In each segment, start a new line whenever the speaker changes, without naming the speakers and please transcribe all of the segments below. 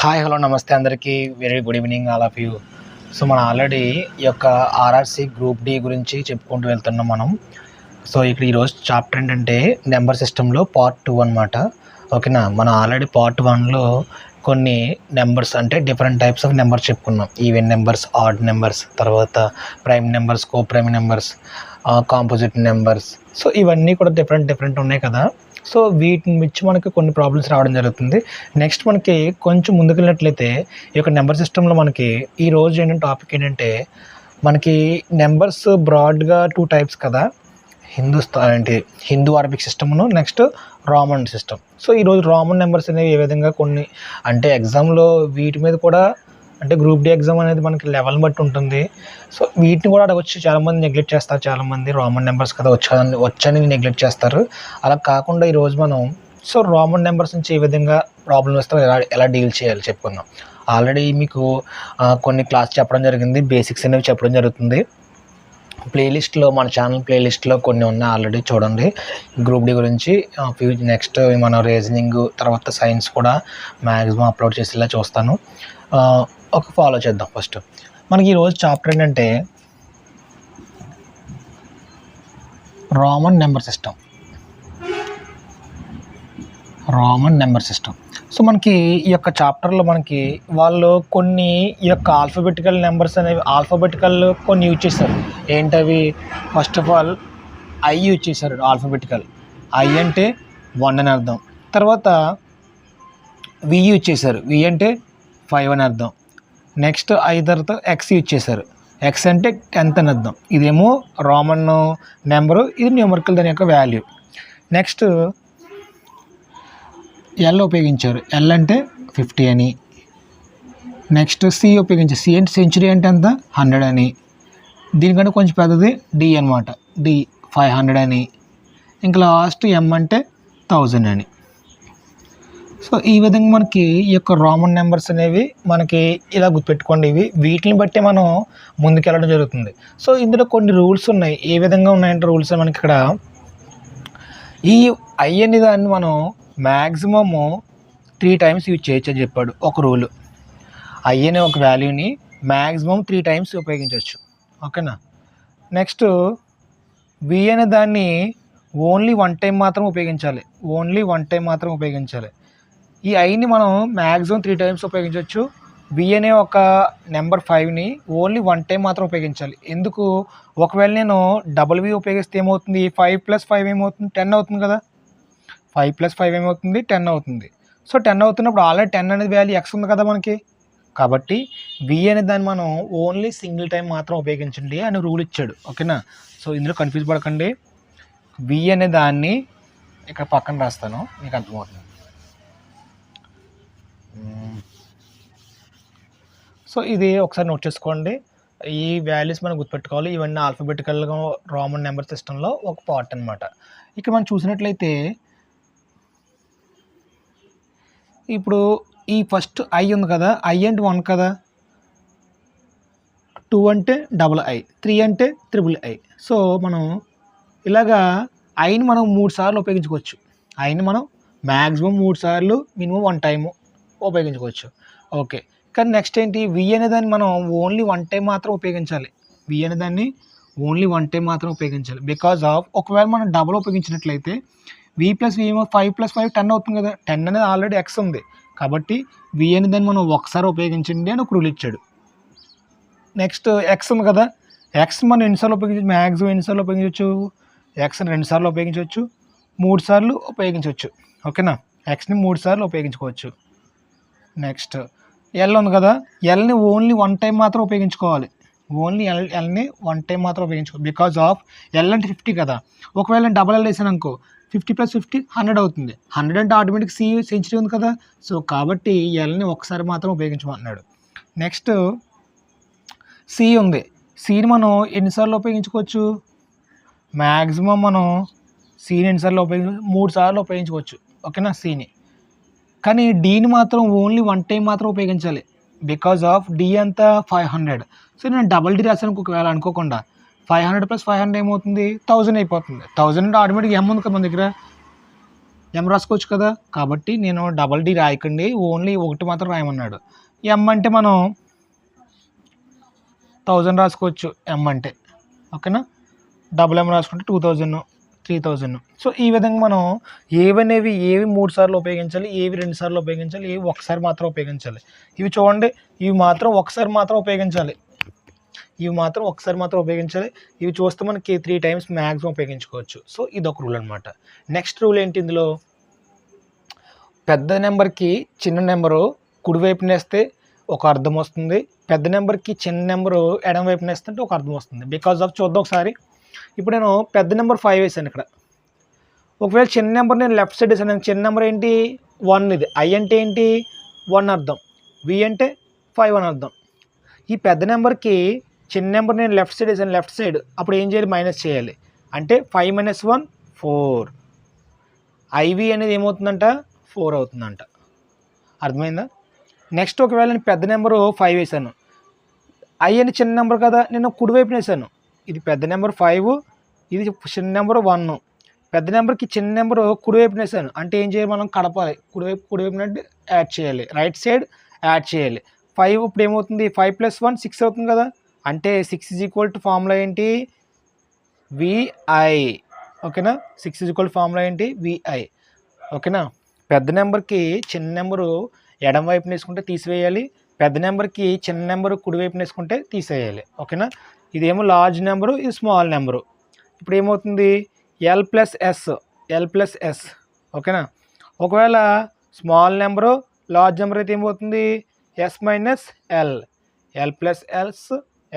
Hi hello నమస్తే అందరికీ very good evening all of you. So మనం ఆల్రెడీ ఈ యొక్క ఆర్ఆర్సి గ్రూప్ డి గురించి చెప్పుకుంటూ వెళ్తున్నాం మనం. సో ఇక్కడ ఈరోజు చాప్టర్ ఏంటంటే నెంబర్ సిస్టంలో పార్ట్ 2 అనమాట. ఓకేనా, మనం ఆల్రెడీ పార్ట్ 1లో కొన్ని నెంబర్స్ అంటే డిఫరెంట్ టైప్స్ ఆఫ్ నెంబర్స్ చెప్పుకున్నాం. ఈవెన్ నెంబర్స్, ఆడ్ నెంబర్స్, తర్వాత prime numbers, coprime numbers, composite numbers. So ఇవన్నీ కూడా డిఫరెంట్ ఉన్నాయి కదా. సో వీటిని మించి మనకి కొన్ని ప్రాబ్లమ్స్ రావడం జరుగుతుంది. నెక్స్ట్ మనకి కొంచెం ముందుకెళ్ళినట్లయితే ఈ యొక్క నెంబర్ సిస్టంలో మనకి ఈరోజు ఏంటంటే టాపిక్ ఏంటంటే మనకి నెంబర్స్ బ్రాడ్గా 2 టైప్స్ కదా, హిందూ అరబిక్ సిస్టమ్ను, నెక్స్ట్ రోమన్ సిస్టమ్. సో ఈరోజు రోమన్ నెంబర్స్ అనేవి ఏ విధంగా కొన్ని అంటే ఎగ్జామ్లో వీటి మీద కూడా అంటే గ్రూప్ డి ఎగ్జామ్ అనేది మనకి లెవెల్ బట్టి ఉంటుంది. సో వీటిని కూడా అడగొచ్చు. చాలామంది నెగ్లెక్ట్ చేస్తారు, చాలామంది రోమన్ నెంబర్స్ కదా వచ్చని నెగ్లెక్ట్ చేస్తారు. అలా కాకుండా ఈరోజు మనం సో రోమన్ నెంబర్స్ నుంచి ఏ విధంగా ప్రాబ్లమ్ వస్తే ఎలా డీల్ చేయాలి చెప్పుకుందాం. ఆల్రెడీ మీకు కొన్ని క్లాస్ చెప్పడం జరిగింది, బేసిక్స్ అనేవి చెప్పడం జరుగుతుంది. ప్లేలిస్ట్లో మన ఛానల్ ప్లేలిస్ట్లో కొన్ని ఉన్నాయి, ఆల్రెడీ చూడండి. గ్రూప్ డి గురించి నెక్స్ట్ మన రీజనింగ్ తర్వాత సైన్స్ కూడా మ్యాక్సిమం అప్లోడ్ చేసేలా చూస్తాను. ఒక ఫాలో చేద్దాం. ఫస్ట్ మనకి ఈరోజు చాప్టర్ ఏంటంటే రోమన్ నెంబర్ సిస్టమ్. సో మనకి ఈ యొక్క చాప్టర్లో మనకి వాళ్ళు కొన్ని ఈ యొక్క ఆల్ఫాబెటికల్ నెంబర్స్ అనేవి కొన్ని యూజ్ చేశారు. ఏంటవి? First of all I use చేశారు. ఆల్ఫాబెటికల్ ఐ అంటే 1 అని అర్థం. తర్వాత వి యూజ్ చేశారు. వి అంటే 5 అని అర్థం. నెక్స్ట్ ఐ తర్వాత ఎక్స్ యూజ్ చేశారు. ఎక్స్ అంటే 10th అని అర్థం. ఇదేమో రోమన్ నెంబరు, ఇది న్యూమరికల్ దాని యొక్క వాల్యూ. నెక్స్ట్ ఎల్ ఉపయోగించారు. ఎల్ అంటే 50 అని. నెక్స్ట్ సి ఉపయోగించారు. సి అంటే సెంచురీ అంటే ఎంత? 100 అని. దీనికంటే కొంచెం పెద్దది డి అనమాట. డి 500 అని. ఇంకా లాస్ట్ ఎం అంటే 1000 అని. సో ఈ విధంగా మనకి ఈ యొక్క రోమన్ నెంబర్స్ అనేవి మనకి ఇలా గుర్తుపెట్టుకోండి. వీటిని బట్టి మనం ముందుకెళ్ళడం జరుగుతుంది. సో ఇందులో కొన్ని రూల్స్ ఉన్నాయి. ఏ విధంగా ఉన్నాయంటే రూల్స్ మనకి ఇక్కడ ఈ ఐ అనే దాన్ని మనం మ్యాక్సిమము 3 టైమ్స్ యూజ్ చేయొచ్చు అని చెప్పాడు ఒక రూలు. ఐ అనే ఒక వాల్యూని మ్యాక్సిమం 3 టైమ్స్ ఉపయోగించవచ్చు. ఓకేనా. నెక్స్ట్ వి అనే దాన్ని ఓన్లీ 1 టైం మాత్రం ఉపయోగించాలి. ఈ ఐని మనం మ్యాక్సిమం 3 టైమ్స్ ఉపయోగించవచ్చు. వి అనే ఒక నెంబర్ 5ని ఓన్లీ 1 టైం మాత్రం ఉపయోగించాలి. ఎందుకు? ఒకవేళ నేను డబుల్ వి ఉపయోగిస్తే ఏమవుతుంది? 5 + 5 ఏమవుతుంది? 10 అవుతుంది కదా. 5 + 5 ఏమవుతుంది? 10 అవుతుంది. సో 10 అవుతున్నప్పుడు ఆల్రెడీ 10 అనేది వాల్యూ ఎక్స్ ఉంది కదా మనకి. కాబట్టి వి అనే దాన్ని మనం ఓన్లీ సింగిల్ టైం మాత్రం ఉపయోగించండి అని రూల్ ఇచ్చాడు. ఓకేనా. సో ఇందులో కన్ఫ్యూజ్ పడకండి. వి అనే దాన్ని ఇక్కడ పక్కన రాస్తాను, మీకు అర్థమవుతుంది. సో ఇది ఒకసారి నోట్ చేసుకోండి. ఈ వాల్యూస్ మనం గుర్తుపెట్టుకోవాలి. ఇవన్నీ ఆల్ఫాబెటికల్గా రోమన్ నెంబర్ సిస్టంలో ఒక పార్ట్ అనమాట. ఇక్కడ మనం చూసినట్లయితే ఇప్పుడు ఈ ఫస్ట్ ఐ ఉంది కదా, ఐ అంటే 1 కదా, 2 అంటే డబుల్ ఐ, 3 అంటే త్రిబుల్ ఐ. సో మనం ఇలాగా ఐని మనం 3 సార్లు ఉపయోగించుకోవచ్చు. ఐని మనం మ్యాక్సిమం 3 సార్లు, మినిమం 1 టైము ఉపయోగించుకోవచ్చు. ఓకే. కానీ నెక్స్ట్ ఏంటి? వి అనే దాన్ని మనం ఓన్లీ 1 టైం మాత్రం ఉపయోగించాలి. బికాజ్ ఆఫ్ ఒకవేళ మనం డబుల్ ఉపయోగించినట్లయితే వి + వి ఏమో 5 + 5 10 అవుతుంది కదా. 10 అనేది ఆల్రెడీ ఎక్స్ ఉంది కాబట్టి వి అనే దాన్ని మనం ఒకసారి ఉపయోగించండి అని ఒక రూల్ ఇచ్చాడు. నెక్స్ట్ ఎక్స్ ఉంది కదా, ఎక్స్ మనం ఎన్నిసార్లు ఉపయోగించవచ్చు? మ్యాక్సిమం ఎన్నిసార్లు ఉపయోగించవచ్చు? ఎక్స్ని 2 సార్లు ఉపయోగించవచ్చు, 3 సార్లు ఉపయోగించవచ్చు. ఓకేనా. ఎక్స్ని 3 సార్లు ఉపయోగించుకోవచ్చు. నెక్స్ట్ ఎల్ ఉంది కదా, ఎల్ని ఓన్లీ 1 టైం మాత్రం ఉపయోగించుకోవాలి. ఎల్ని 1 టైం మాత్రం ఉపయోగించుకోవాలి. బికాజ్ ఆఫ్ ఎల్ అంటే 50 కదా. ఒకవేళ నేను డబల్ ఎల్ వేసాను అనుకో, 50 + 50 100 అవుతుంది. 100 అంటే ఆటోమేటిక్ సి సెంచురీ ఉంది కదా. సో కాబట్టి ఎల్ని ఒకసారి మాత్రం ఉపయోగించమన్నాడు. నెక్స్ట్ సి ఉంది. సిని మనం ఎన్నిసార్లు ఉపయోగించుకోవచ్చు? మ్యాక్సిమం మనం సిని ఎన్నిసార్లు 3 సార్లు ఉపయోగించుకోవచ్చు. ఓకేనా. సిని కానీ డీని మాత్రం ఓన్లీ 1 టైం మాత్రం ఉపయోగించాలి. బికాజ్ ఆఫ్ డి అంతా 500. సో నేను డబల్ డి రాసాను ఒకవేళ అనుకోకుండా, 500 + 500 ఏమవుతుంది? 1000 అయిపోతుంది. 1000 అంటే ఆటోమేటిక్ ఎం ఉంది కదా మన దగ్గర. ఎం రాసుకోవచ్చు కదా. కాబట్టి నేను డబల్ డి రాయకండి, ఓన్లీ ఒకటి మాత్రం రాయమన్నాడు. ఎం అంటే మనం 1000 రాసుకోవచ్చు ఎం అంటే, ఓకేనా. డబుల్ ఎం రాసుకుంటే 2000, 3000. సో ఈ విధంగా మనం ఏవి 3 సార్లు ఉపయోగించాలి, ఏవి 2 సార్లు ఉపయోగించాలి, ఏవి ఒకసారి మాత్రం ఉపయోగించాలి. ఇవి చూడండి, ఇవి మాత్రం ఒకసారి మాత్రం ఉపయోగించాలి, ఇవి చూస్తే మనకి 3 టైమ్స్ మ్యాక్సిమం ఉపయోగించుకోవచ్చు. సో ఇదొక రూల్ అనమాట. నెక్స్ట్ రూల్ ఏంటి, ఇందులో పెద్ద నెంబర్కి చిన్న నెంబరు కుడివైపున వేస్తే ఒక అర్థం వస్తుంది, పెద్ద నెంబర్కి చిన్న నెంబరు ఎడమ వైపున వేస్తుంటే ఒక అర్థం వస్తుంది. బికాజ్ ఆఫ్ చూద్దాం ఒకసారి. ఇప్పుడు నేను పెద్ద నెంబర్ 5 వేసాను ఇక్కడ, ఒకవేళ చిన్న నెంబర్ నేను లెఫ్ట్ సైడ్ వేసాను, చిన్న నెంబర్ ఏంటి 1, ఇది ఐ అంటే ఏంటి 1 అర్థం, వి అంటే 5 అని అర్థం. ఈ పెద్ద నెంబర్కి చిన్న నెంబర్ నేను లెఫ్ట్ సైడ్ వేసాను, లెఫ్ట్ సైడ్, అప్పుడు ఏం చేయాలి, మైనస్ చేయాలి. అంటే 5 - 1 4, ఐవి అనేది ఏమవుతుందంట 4 అవుతుందంట. అర్థమైందా. నెక్స్ట్ ఒకవేళ నేను పెద్ద నెంబరు 5 వేసాను, ఐ అని చిన్న నెంబర్ కదా, నేను కుడివైపున వేసాను, ఇది పెద్ద నెంబర్ 5, ఇది చిన్న నెంబర్ 1. పెద్ద నెంబర్కి చిన్న నెంబరు కుడివైపున వేసాను, అంటే ఏం చేయాలి, మనం కడపాలి, కుడివైపున యాడ్ చేయాలి, రైట్ సైడ్ యాడ్ చేయాలి. 5 ఇప్పుడు ఏమవుతుంది, 5 + 1 6 అవుతుంది కదా, అంటే 6 = ఫార్ములా ఏంటి విఐ, ఓకేనా. 6 ఫార్ములా ఏంటి విఐ, ఓకేనా. పెద్ద నెంబర్కి చిన్న నెంబరు ఎడమ వైపున వేసుకుంటే తీసివేయాలి, పెద్ద నెంబర్కి చిన్న నెంబరు కుడివైపున వేసుకుంటే తీసేయాలి, ఓకేనా. ఇదేమో లార్జ్ నెంబరు, ఇది స్మాల్ నెంబరు. ఇప్పుడు ఏమవుతుంది ఎల్ ప్లస్ ఎస్, ఓకేనా. ఒకవేళ స్మాల్ నెంబరు లార్జ్ నెంబర్ అయితే ఏమవుతుంది S minus L plus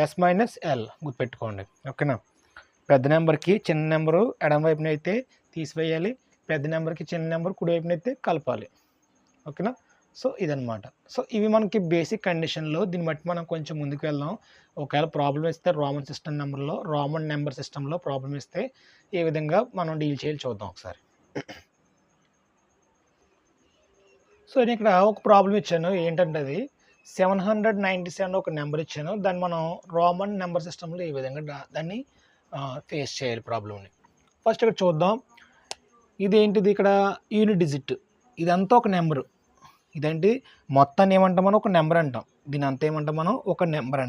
S minus L, గుర్తుపెట్టుకోండి, ఓకేనా. పెద్ద నెంబర్కి చిన్న నెంబరు ఎడమ వైపున అయితే తీసివేయాలి, పెద్ద నెంబర్కి చిన్న నెంబర్ కుడివైపున అయితే కలపాలి, ఓకేనా. సో ఇదనమాట. సో ఇవి మనకి బేసిక్ కండిషన్లో, దీన్ని బట్టి మనం కొంచెం ముందుకు వెళ్దాం. ఒకవేళ ప్రాబ్లం ఇస్తే రామన్ నెంబర్ సిస్టంలో ప్రాబ్లం ఇస్తే ఏ విధంగా మనం డీల్ చేయాలి చూద్దాం ఒకసారి. సో నేను ఇక్కడ ఒక ప్రాబ్లం ఇచ్చాను, ఏంటంటే అది 797 ఒక నెంబర్ ఇచ్చాను, దాన్ని మనం రామన్ నెంబర్ సిస్టంలో ఏ విధంగా దాన్ని ఫేస్ చేయాలి ప్రాబ్లమ్ని. ఫస్ట్ ఇక్కడ చూద్దాం. ఇదేంటిది, ఇక్కడ యూనిట్ డిజిట్, ఇదంతా ఒక నెంబరు, ఇదేంటి మొత్తాన్ని ఏమంటాం మనం, ఒక నెంబర్ అంటాం. దీని అంతా ఏమంటాం మనం, ఒక నెంబర్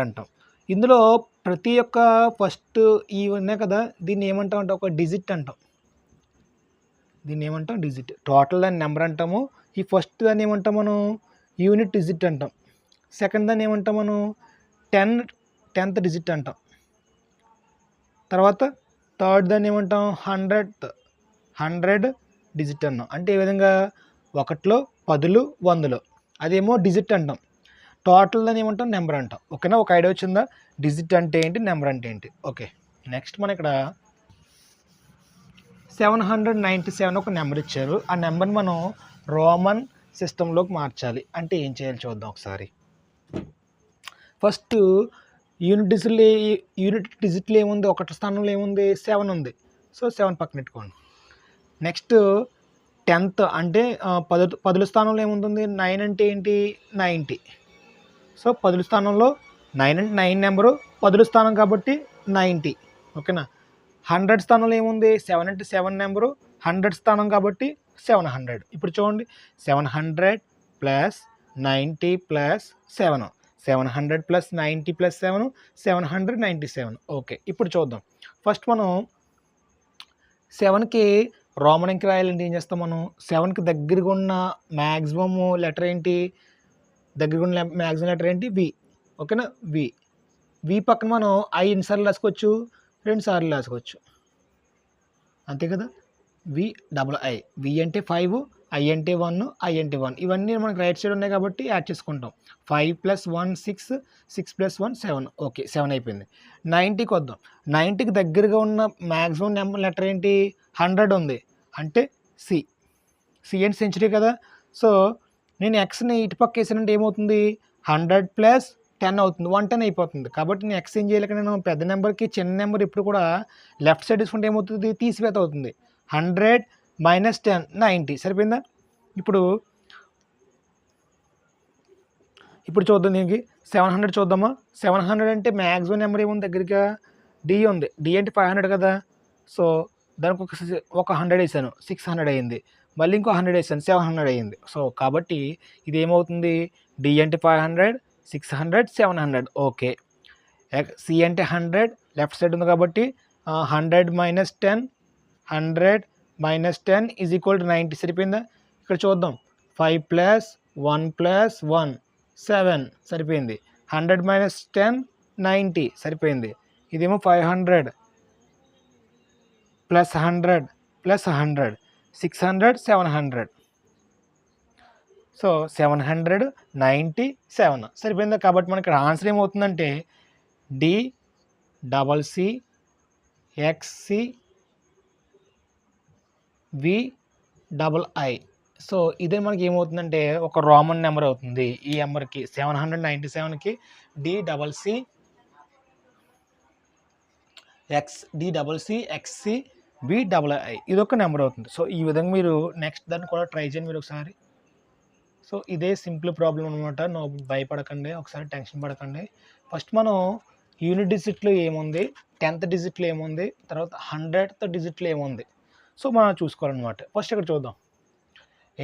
అంటాం. ఇందులో ప్రతి ఒక్క ఫస్ట్ ఈ ఉన్నాయి కదా, దీన్ని ఏమంటాం అంటే ఒక డిజిట్ అంటాం, డిజిట్. టోటల్ దాన్ని నెంబర్ అంటాము. ఈ ఫస్ట్ దాన్ని ఏమంటాం మనం యూనిట్ డిజిట్ అంటాం. సెకండ్ దాన్ని ఏమంటాం మనం 10th డిజిట్ అంటాం. తర్వాత థర్డ్ దాన్ని ఏమంటాం 100th డిజిట్ అన్నాం. అంటే ఏ విధంగా 1లో 10లో 100లో, అదేమో డిజిట్ అంటాం. టోటల్ దాన్ని ఏమంటాం నెంబర్ అంటాం, ఓకేనా. ఒక ఐడియా వచ్చిందా, డిజిట్ అంటే ఏంటి, నెంబర్ అంటే ఏంటి. ఓకే, నెక్స్ట్ మన ఇక్కడ 797 ఒక నెంబర్ ఇచ్చారు, ఆ నెంబర్ని మనం రోమన్ సిస్టంలోకి మార్చాలి. అంటే ఏం చేయాలి చూద్దాం ఒకసారి. ఫస్ట్ యూనిట్ డిజిట్లో ఏముంది, ఒకటి స్థానంలో ఏముంది 7 ఉంది, సో 7 పక్కన పెట్టుకోండి. నెక్స్ట్ 10th అంటే 10ల స్థానంలో ఏముంటుంది, 9 అంటే ఏంటి 90, సో 10ల స్థానంలో 9 అంటే 9 నెంబరు, 10ల స్థానం కాబట్టి 90, ఓకేనా. 100 స్థానంలో ఏముంది 7 అంటే 7 నెంబరు, 100 స్థానం కాబట్టి 700. ఇప్పుడు చూడండి 700 + 90 + 7, 700 + 90 + 7, 797. ఓకే, ఇప్పుడు చూద్దాం. ఫస్ట్ మనం 7కి రోమన్ అంకె రాయాలంటే ఏం చేస్తాం మనం, 7కి దగ్గరగా ఉన్న మ్యాక్సిమం లెటర్ ఏంటి, వి, ఓకేనా. వి పక్కన మనం ఐ ఎన్నిసార్లు రాసుకోవచ్చు, 2 సార్లు రాసుకోవచ్చు, అంతే కదా. VII, వి అంటే 5, ఐ అంటే 1, ఐ అంటే 1, ఇవన్నీ మనకి రైట్ సైడ్ ఉన్నాయి కాబట్టి యాడ్ చేసుకుంటాం. 5 + 1 6, 6 + 1 7, ఓకే 7 అయిపోయింది. 90కి వద్దాం. 90కి దగ్గరగా ఉన్న మ్యాక్సిమం నెంబర్ లెటర్ ఏంటి 100 ఉంది, అంటే సి అంటే సెంచరీ కదా. సో నేను ఎక్స్ని ఇటు పక్క వేసానంటే ఏమవుతుంది 100 + 10 అవుతుంది, 110 అయిపోతుంది. కాబట్టి నేను ఎక్స్ ఏం చేయాలి, నేను పెద్ద నెంబర్కి చిన్న నెంబర్ ఇప్పుడు కూడా లెఫ్ట్ సైడ్ తీసుకుంటే ఏమవుతుంది, తీసివేత అవుతుంది. 100 - 10 90, సరిపోయిందా. ఇప్పుడు చూద్దాం దీనికి 700 చూద్దామా. 700 అంటే మ్యాక్సిమం నెంబర్ ఏముంది దగ్గరగా డి ఉంది, డి అంటే 500 కదా. సో దానికి ఒక 100 వేసాను 600 అయింది, మళ్ళీ ఇంకో 100 వేసాను 700 అయింది. సో కాబట్టి ఇది ఏమవుతుంది, డి అంటే 500, 600, 700. ఓకే. సి అంటే 100 లెఫ్ట్ సైడ్ ఉంది కాబట్టి 100 minus 10, 100 minus 10 is equal to 90. సరిపోయిందా? ఇక్కడ చూద్దాం, 5 ప్లస్ 1 ప్లస్ 1 7 సరిపోయింది. 100 మైనస్ 10 90 సరిపోయింది. ఇదేమో 500 ప్లస్ 100 ప్లస్ 100 600 700. సో 797 సరిపోయిందా? కాబట్టి మనకి ఆన్సర్ ఏమవుతుందంటే D double C X C V double I. So ఇదే మనకి ఏమవుతుందంటే ఒక రోమన్ నెంబర్ అవుతుంది. ఈ నెంబర్కి 797కి D double C X C V double I ఇది ఒక నెంబర్ అవుతుంది. సో ఈ విధంగా మీరు నెక్స్ట్ దాన్ని కూడా ట్రై చేయండి మీరు ఒకసారి. సో ఇదే సింపుల్ ప్రాబ్లం అనమాట. నో భయపడకండి, ఒకసారి టెన్షన్ పడకండి. ఫస్ట్ మనం యూనిట్ డిజిట్లో ఏముంది, 10th డిజిట్లో ఏముంది, తర్వాత 100th డిజిట్లో ఏముంది, సో మనం చూసుకోవాలన్నమాట. ఫస్ట్ ఇక్కడ చూద్దాం,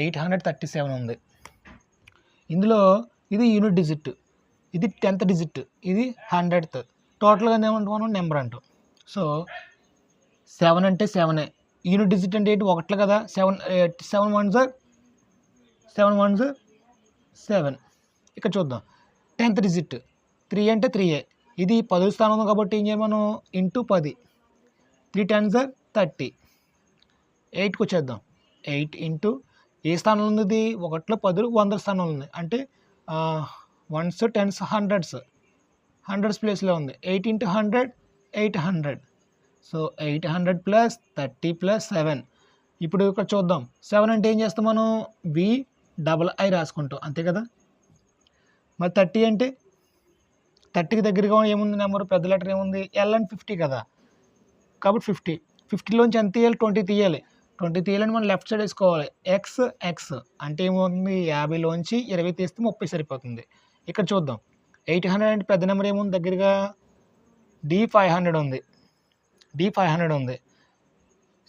837 ఉంది. ఇందులో ఇది యూనిట్ డిజిట్, ఇది 10th డిజిట్, ఇది 100th. టోటల్గా ఏమంటాం మనం నెంబర్ అంటాం. సో 7 అంటే 7. యూనిట్ డిజిట్ అంటే ఏంటి, ఒకట్లు కదా. 7 1s 7. ఇక్కడ చూద్దాం 10th డిజిట్ 3 అంటే 3. ఇది 10వ స్థానం కాబట్టి ఏం చేయాలి మనం, ఇంటూ 10, 3 10s 30. 8కి వచ్చేద్దాం, 8 ఇంటూ ఏ స్థానంలో ఉంది, ఇది 1లో 10 100 స్థానంలో ఉంది. అంటే 1s 10s 100s ప్లేస్లో ఉంది. 8 ఇంటూ 100 800. So 800 plus 30 plus 7. ఇప్పుడు ఇక్కడ చూద్దాం, 7 అంటే ఏం చేస్తాం మనం, వి డబల్ ఐ రాసుకుంటాం అంతే కదా. మరి 30 అంటే 30కి దగ్గరగా ఏముంది నెంబర్, పెద్ద లెటర్ ఏముంది, ఎల్ అండ్ 50 కదా. కాబట్టి 50లోంచి ఎంత తీయాలి, 20 తీయాలి. 20 తీయాలని మనం లెఫ్ట్ సైడ్ వేసుకోవాలి. ఎక్స్ అంటే ఏమవుతుంది, 50లోంచి 20 తీస్తే 30 సరిపోతుంది. ఇక్కడ చూద్దాం 800 అంటే పెద్ద నెంబర్ ఏముంది దగ్గరగా, డి 500 ఉంది.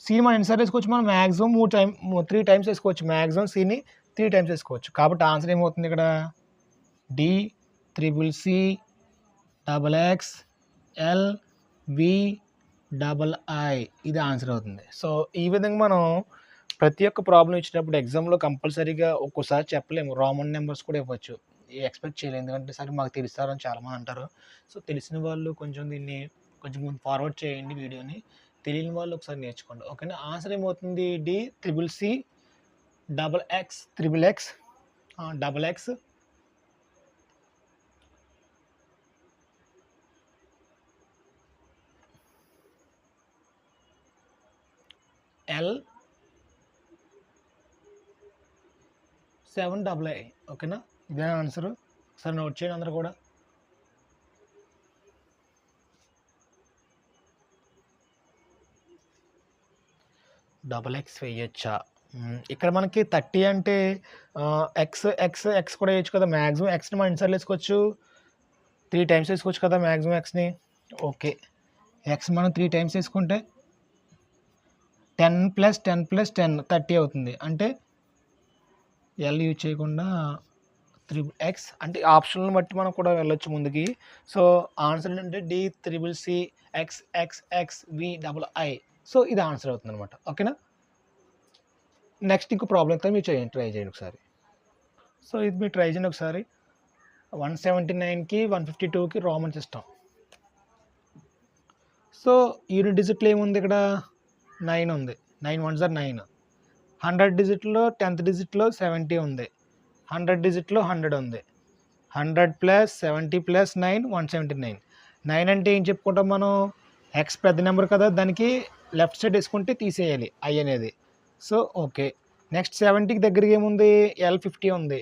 సిని మనం ఎన్నిసార్లు వేసుకోవచ్చు, మనం మ్యాక్సిమం 3 టైమ్స్ వేసుకోవచ్చు. మ్యాక్సిమం సిని 3 టైమ్స్ వేసుకోవచ్చు. కాబట్టి ఆన్సర్ ఏమవుతుంది ఇక్కడ, D triple C double X L V double I ఇది ఆన్సర్ అవుతుంది. సో ఈ విధంగా మనం ప్రతి ఒక్క ప్రాబ్లం ఇచ్చినప్పుడు ఎగ్జామ్లో కంపల్సరీగా ఒక్కోసారి చెప్పలేము, రామన్ నెంబర్స్ కూడా ఇవ్వచ్చు. ఎక్స్పెక్ట్ చేయలేదు, ఎందుకంటే సరే మాకు తెలుస్తారని చాలామంది అంటారు. సో తెలిసిన వాళ్ళు కొంచెం దీన్ని కొంచెం ముందు ఫార్వర్డ్ చేయండి వీడియోని, తెలియని వాళ్ళు ఒకసారి నేర్చుకోండి. ఓకేనా. ఆన్సర్ ఏమవుతుంది, D triple C double X double X L 7AA. ఓకేనా, ఇదే ఆన్సర్. ఒకసారి నోట్ చేయండి అందరూ కూడా. డబల్ ఎక్స్ వేయచ్చా, ఇక్కడ మనకి 30 అంటే ఎక్స్ కూడా వేయచ్చు కదా. మ్యాక్సిమం ఎక్స్ని మనం ఎన్నిసార్లు వేసుకోవచ్చు, 3 టైమ్స్ వేసుకోవచ్చు కదా మ్యాక్సిమం ఎక్స్ని. ఓకే, ఎక్స్ మనం 3 టైమ్స్ వేసుకుంటే 10 + 10 + 10 30 అవుతుంది. అంటే ఎల్ యూజ్ చేయకుండా ఎక్స్ అంటే ఆప్షన్లను బట్టి మనం కూడా వెళ్ళొచ్చు ముందుకి. సో ఆన్సర్ ఏంటంటే D triple C X V double I. So ఇది ఆన్సర్ అవుతుంది అనమాట. ఓకేనా. నెక్స్ట్ ఇంకో ప్రాబ్లం అయితే మీరు ట్రై చేయండి ఒకసారి. సో ఇది మీరు ట్రై చేయండి ఒకసారి. 179కి 152కి రోమన్ సిస్టమ్. సో యూనిట్ డిజిట్లో ఏముంది ఇక్కడ, 9 ఉంది. 9 1s 9. 100 డిజిట్లో 10th డిజిట్లో 70 ఉంది. 100 డిజిట్లో 100 ఉంది. 100 + 70 + 9 179. 9 అంటే ఏం చెప్పుకుంటాం మనం, ఎక్స్ పెద్ద నెంబర్ కదా, దానికి లెఫ్ట్ సైడ్ వేసుకుంటే తీసేయాలి ఐ అనేది. So okay. నెక్స్ట్ 70కి దగ్గరగా ఏముంది, ఎల్ 50 ఉంది.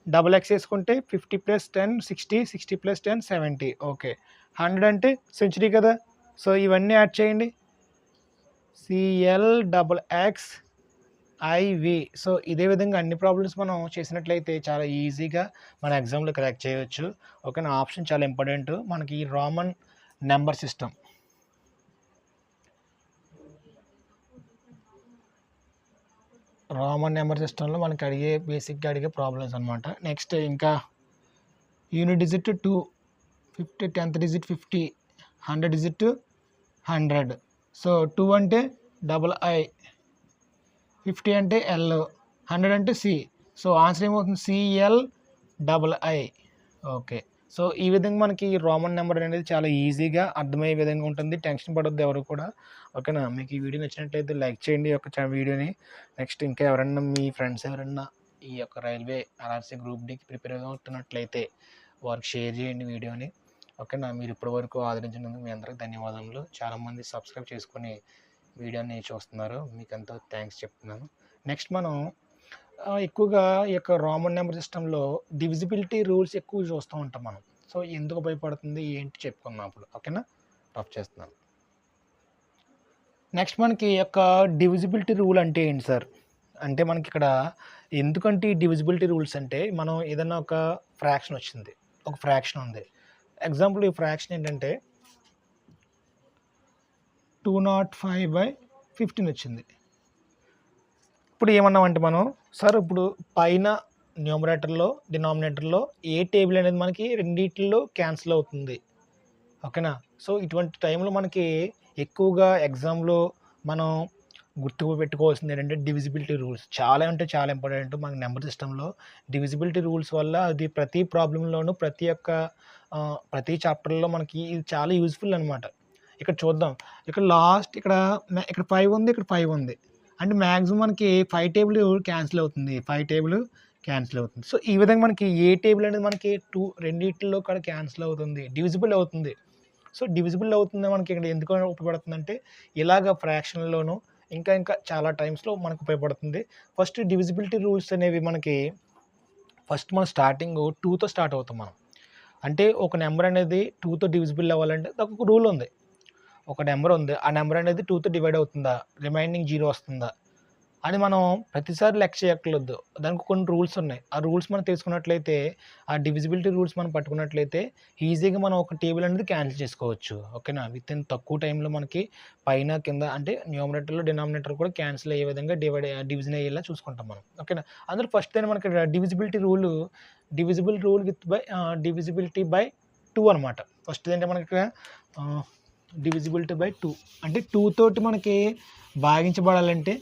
డబుల్ ఎక్స్ వేసుకుంటే 50 + 10 60 60 + 10 70. ఓకే. 100 అంటే సెంచరీ కదా. సో ఇవన్నీ యాడ్ చేయండి, CLXXIV. సో ఇదే విధంగా అన్ని ప్రాబ్లమ్స్ మనం చేసినట్లయితే చాలా ఈజీగా మన ఎగ్జామ్లో కరెక్ట్ చేయవచ్చు. ఓకేనా. ఆప్షన్ చాలా ఇంపార్టెంట్ మనకి ఈ Roman number system. Roman number సిస్టంలో మనకి అడిగే బేసిక్గా అడిగే ప్రాబ్లమ్స్ అనమాట. నెక్స్ట్ ఇంకా unit digit 2, 50 10th digit 50, 100 digit 100. So 2 అంటే డబుల్ ఐ, 50 అంటే ఎల్, 100 అంటే సి. సో ఆన్సర్ ఏమవుతుంది? CL double I. Okay. So ఈ విధంగా మనకి రోమన్ నెంబర్ అనేది చాలా ఈజీగా అర్థమయ్యే విధంగా ఉంటుంది. టెన్షన్ పడొద్దు ఎవరు కూడా. ఓకేనా? మీకు ఈ వీడియో నచ్చినట్లయితే లైక్ చేయండి ఈ యొక్క వీడియోని. నెక్స్ట్ ఇంకా ఎవరన్నా మీ ఫ్రెండ్స్ ఎవరన్నా ఈ యొక్క రైల్వే ఆర్ఆర్సీ గ్రూప్ డికి ప్రిపేర్ అవుతున్నట్లయితే వారికి షేర్ చేయండి వీడియోని. ఓకేనా? మీరు ఇప్పటివరకు ఆదరించినందుకు మీ అందరికి ధన్యవాదములు. చాలామంది సబ్స్క్రైబ్ చేసుకొని వీడియోని చూస్తున్నారు, మీకు ఎంతో థ్యాంక్స్ చెప్తున్నాను. నెక్స్ట్ మనం ఎక్కువగా ఈ యొక్క రోమన్ నెంబర్ సిస్టంలో డివిజిబిలిటీ రూల్స్ ఎక్కువ చూస్తూ ఉంటాం మనం. సో ఎందుకు భయపడుతుంది ఏంటి చెప్పుకుందాం అప్పుడు. ఓకేనా? రఫ్ చేస్తున్నాను. నెక్స్ట్ మనకి యొక్క డివిజిబిలిటీ రూల్ అంటే ఏంటి సార్ అంటే, మనకి ఇక్కడ ఎందుకంటే ఈ డివిజిబిలిటీ రూల్స్ అంటే, మనం ఏదైనా ఒక ఫ్రాక్షన్ వచ్చింది, ఒక ఫ్రాక్షన్ ఉంది. ఎగ్జాంపుల్ ఈ ఫ్రాక్షన్ ఏంటంటే 205/15 వచ్చింది. ఇప్పుడు ఏమన్నామంటే మనం, సార్ ఇప్పుడు పైన న్యూమరేటర్లో డినామినేటర్లో ఏ టేబుల్ అనేది మనకి రెండిట్లో క్యాన్సిల్ అవుతుంది. ఓకేనా? సో ఇటువంటి టైంలో మనకి ఎక్కువగా ఎగ్జామ్లో మనం గుర్తు పెట్టుకోవాల్సింది ఏంటంటే డివిజిబిలిటీ రూల్స్. చాలా అంటే చాలా ఇంపార్టెంట్ మనకి నెంబర్ సిస్టంలో. డివిజిబిలిటీ రూల్స్ వల్ల అది ప్రతి ప్రాబ్లంలోనూ ప్రతి చాప్టర్లో మనకి ఇది చాలా యూజ్ఫుల్ అనమాట. ఇక్కడ చూద్దాం, ఇక్కడ లాస్ట్ ఇక్కడ 5 ఉంది, ఇక్కడ 5 ఉంది అంటే మ్యాక్సిమం మనకి 5 టేబుల్ క్యాన్సిల్ అవుతుంది, 5 టేబుల్ క్యాన్సిల్ అవుతుంది. సో ఈ విధంగా మనకి ఏ టేబుల్ అనేది మనకి రెండిట్లో కూడా క్యాన్సిల్ అవుతుంది, డివిజిబుల్ అవుతుంది. సో డివిజిబుల్ అవుతుంది మనకి ఇక్కడ ఎందుకు ఉపయోగపడుతుందంటే, ఇలాగ ఫ్రాక్షన్లోను ఇంకా చాలా టైమ్స్లో మనకు ఉపయోగపడుతుంది. ఫస్ట్ డివిజిబిలిటీ రూల్స్ అనేవి మనకి ఫస్ట్ మనం స్టార్టింగ్ 2తో స్టార్ట్ అవుతాం మనం. అంటే ఒక నెంబర్ అనేది 2తో డివిజిబుల్ అవ్వాలంటే దానికి ఒక రూల్ ఉంది. ఒక నెంబర్ ఉంది, ఆ నెంబర్ అనేది 2తో డివైడ్ అవుతుందా, రిమైనింగ్ 0 వస్తుందా అని మనం ప్రతిసారి లెక్క చేయక్కర్లేదు. దానికి కొన్ని రూల్స్ ఉన్నాయి. ఆ రూల్స్ మనం తెలుసుకున్నట్లయితే, ఆ డివిజిబిలిటీ రూల్స్ మనం పట్టుకున్నట్లయితే ఈజీగా మనం ఒక టేబుల్ అనేది క్యాన్సిల్ చేసుకోవచ్చు. ఓకేనా? విత్ ఇన్ తక్కువ టైంలో మనకి పైన కింద అంటే న్యూమరేటర్లో డినామినేటర్ కూడా క్యాన్సిల్ అయ్యే విధంగా డివిజన్ అయ్యేలా చూసుకుంటాం మనం. ఓకేనా? అందులో ఫస్ట్ అయితే మనకి డివిజిబిలిటీ రూల్ డివిజిబిలిటీ బై 2 అనమాట. ఫస్ట్ ఏంటంటే మనకి డివిజిబిలిటీ బై 2 అంటే 2 తోటి మనకి భాగించబడాలంటే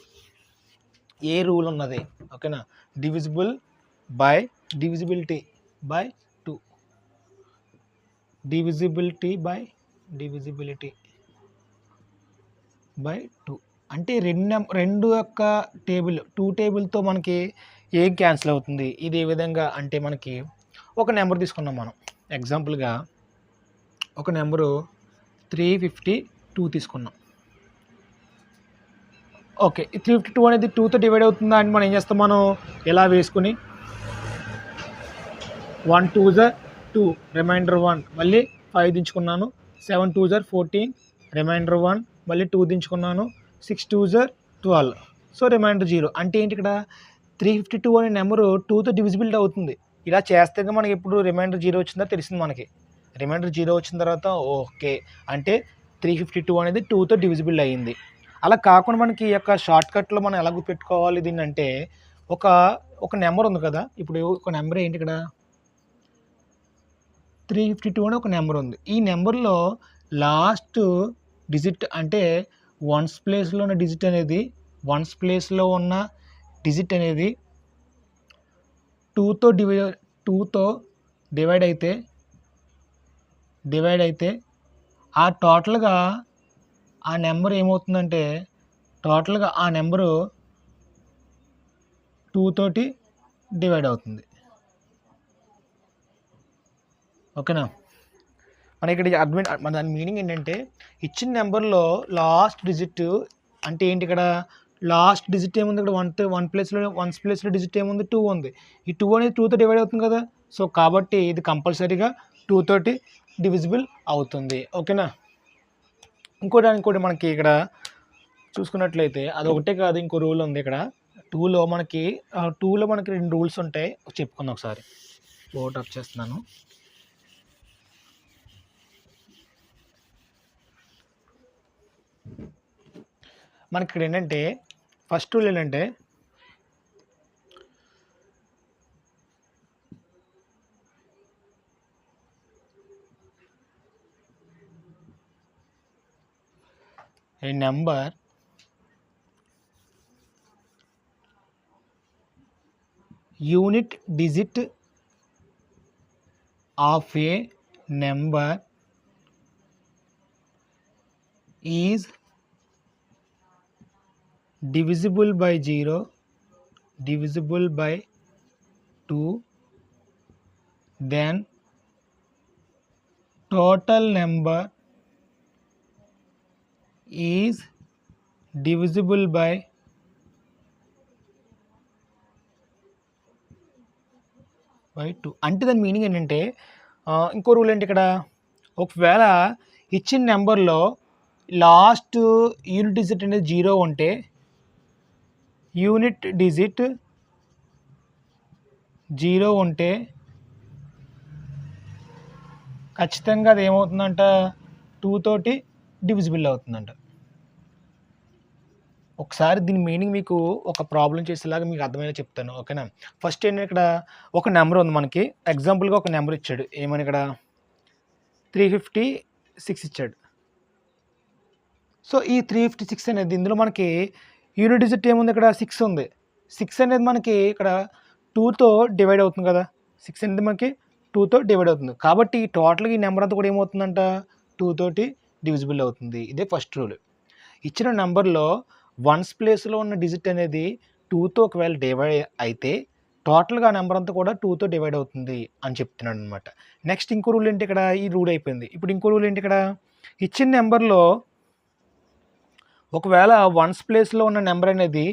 ఏ రూల్ ఉన్నది. ఓకేనా? డివిజిబిలిటీ బై 2, డివిజిబిలిటీ బై 2 అంటే రెండు యొక్క టేబుల్ 2 టేబుల్తో మనకి ఏం క్యాన్సిల్ అవుతుంది. ఇది ఏ విధంగా అంటే, మనకి ఒక నెంబర్ తీసుకున్నాం మనం. ఎగ్జాంపుల్గా ఒక నెంబరు 352 తీసుకున్నాం. ఓకే, ఈ 352 అనేది 2తో డివైడ్ అవుతుందా అని మనం ఏం చేస్తాం, మనం ఇలా వేసుకుని 1 2 2 రిమైండర్ 1 మళ్ళీ 5 దించుకున్నాను, 7 2 14 రిమైండర్ 1 మళ్ళీ 2 దించుకున్నాను, 6 2 12 సో రిమైండర్ 0. అంటే ఏంటి, ఇక్కడ 352 అనే నెంబరు 2తో డివిజిబిలిటీ అవుతుంది. ఇలా చేస్తే మనకి ఇప్పుడు రిమైండర్ 0 వచ్చిందో తెలిసింది మనకి. రిమైండర్ 0 వచ్చిన తర్వాత ఓకే అంటే 352 అనేది 2తో డివిజిబుల్ అయ్యింది. అలా కాకుండా మనకి ఈ యొక్క షార్ట్కట్లో మనం ఎలా గుర్తుపెట్టుకోవాలి దీన్ని అంటే, ఒక నెంబర్ ఉంది కదా. ఇప్పుడు ఒక నెంబర్ ఏంటి, ఇక్కడ 352 అని ఒక నెంబర్ ఉంది. ఈ నెంబర్లో లాస్ట్ డిజిట్ అంటే వన్స్ ప్లేస్లో ఉన్న డిజిట్ అనేది 2తో డివైడ్ అయితే ఆ టోటల్గా ఆ నెంబర్ ఏమవుతుందంటే, టోటల్గా ఆ నెంబరు 2 తోటి డివైడ్ అవుతుంది. ఓకేనా? మనకి ఇక్కడ మన దాని మీనింగ్ ఏంటంటే, ఇచ్చిన నెంబర్లో లాస్ట్ డిజిట్ అంటే ఏంటి, ఇక్కడ లాస్ట్ డిజిట్ ఏముంది, ఇక్కడ వన్స్ ప్లేస్లో డిజిట్ ఏముంది, 2 ఉంది. ఈ 2 అనేది 2తో డివైడ్ అవుతుంది కదా. సో కాబట్టి ఇది కంపల్సరీగా 2 తోటి డివిజిబుల్ అవుతుంది. ఓకేనా? ఇంకోటి మనకి ఇక్కడ చూసుకున్నట్లయితే అదొకటే కాదు, ఇంకో రూల్ ఉంది ఇక్కడ. 2లో మనకి 2 రూల్స్ ఉంటాయి, చెప్పుకుందాం ఒకసారి. బోర్డ్ ఆఫ్ చేస్తున్నాను. మనకి ఇక్కడ ఏంటంటే, ఫస్ట్ రూల్ ఏంటంటే a number unit digit of a number is divisible by 0, divisible by 2, then total number is divisible by 2. అంటే దాని మీనింగ్ ఏంటంటే ఇంకో రూల్ ఏంటి ఇక్కడ, ఒకవేళ ఇచ్చిన నెంబర్లో లాస్ట్ యూనిట్ డిజిట్ అనేది 0 ఉంటే యూనిట్ డిజిట్ 0 ఉంటే ఖచ్చితంగా అది ఏమవుతుందంట, 2 తోటి డివిజిబుల్ అవుతుందంట. ఒకసారి దీని మీనింగ్ మీకు ఒక ప్రాబ్లం చేసేలాగా మీకు అర్థమయ్యేలా చెప్తాను, ఓకేనా. ఫస్ట్ ఏంటంటే ఇక్కడ ఒక నెంబర్ ఉంది మనకి, ఎగ్జాంపుల్గా ఒక నెంబర్ ఇచ్చాడు, ఏమని ఇక్కడ 356 ఇచ్చాడు. సో ఈ 356 అనేది ఇందులో మనకి యూనిట్ డిజిట్ ఏముంది, ఇక్కడ 6 ఉంది. 6 అనేది మనకి ఇక్కడ 2తో డివైడ్ అవుతుంది కదా, 6 అనేది మనకి 2తో డివైడ్ అవుతుంది. కాబట్టి టోటల్గా ఈ నెంబర్ అంతా కూడా ఏమవుతుందంట, 2 తోటి డివిజిబుల్ అవుతుంది. ఇదే ఫస్ట్ రూల్. ఇచ్చిన నెంబర్లో వన్స్ ప్లేస్లో ఉన్న డిజిట్ అనేది 2తో ఒకవేళ డివైడ్ అయితే టోటల్గా నెంబర్ అంతా కూడా 2తో డివైడ్ అవుతుంది అని చెప్తున్నాడు అనమాట. నెక్స్ట్ ఇంకో రూల్ ఏంటి, ఇక్కడ ఈ రూల్ అయిపోయింది. ఇప్పుడు ఇంకో రూల్ ఏంటి, ఇక్కడ ఇచ్చిన నెంబర్లో ఒకవేళ వన్స్ ప్లేస్లో ఉన్న నెంబర్ అనేది,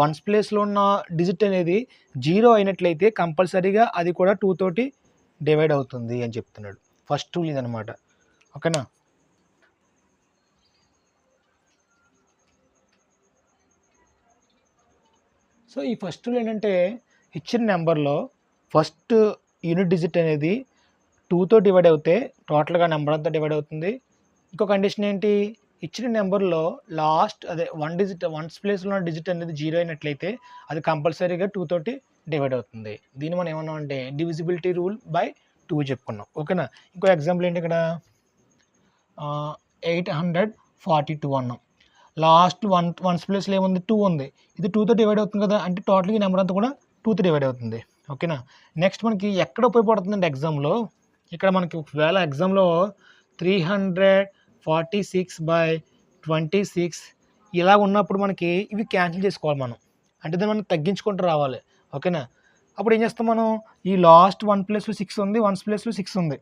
వన్స్ ప్లేస్లో ఉన్న డిజిట్ అనేది 0 అయినట్లయితే కంపల్సరీగా అది కూడా 2 తోటి డివైడ్ అవుతుంది అని చెప్తున్నాడు. ఫస్ట్ రూల్ ఇదనమాట, ఓకేనా. సో ఈ ఫస్ట్ రూల్ ఏంటంటే ఇచ్చిన నెంబర్లో ఫస్ట్ యూనిట్ డిజిట్ అనేది 2తో డివైడ్ అవుతే టోటల్గా నెంబర్ అంతా డివైడ్ అవుతుంది. ఇంకో కండిషన్ ఏంటి, ఇచ్చిన నెంబర్లో లాస్ట్ వన్స్ ప్లేస్లో ఉన్న డిజిట్ అనేది 0 అయినట్లయితే అది కంపల్సరీగా 2 తోటి డివైడ్ అవుతుంది. దీన్ని మనం ఏమన్నాం అంటే డివిజిబిలిటీ రూల్ బై 2 చెప్పుకున్నాం, ఓకేనా. ఇంకో ఎగ్జాంపుల్ ఏంటి, ఇక్కడ 842 అన్నాం. లాస్ట్ వన్స్ ప్లేస్లో ఏముంది, 2 ఉంది. ఇది 2తో డివైడ్ అవుతుంది కదా, అంటే టోటల్గా నెంబర్ అంతా కూడా 2తో డివైడ్ అవుతుంది, ఓకేనా. నెక్స్ట్ మనకి ఎక్కడ ఉపయోగపడుతుందంటే ఎగ్జామ్లో, ఇక్కడ మనకి ఒకవేళ ఎగ్జామ్లో 346/26 ఇలా ఉన్నప్పుడు మనకి ఇవి క్యాన్సిల్ చేసుకోవాలి మనం, అంటే దాన్ని మనం తగ్గించుకుంటూ రావాలి, ఓకేనా. అప్పుడు ఏం చేస్తాం మనం, ఈ లాస్ట్ 1 ప్లేస్లో 6 ఉంది, 1 ప్లేస్లో 6 ఉంది.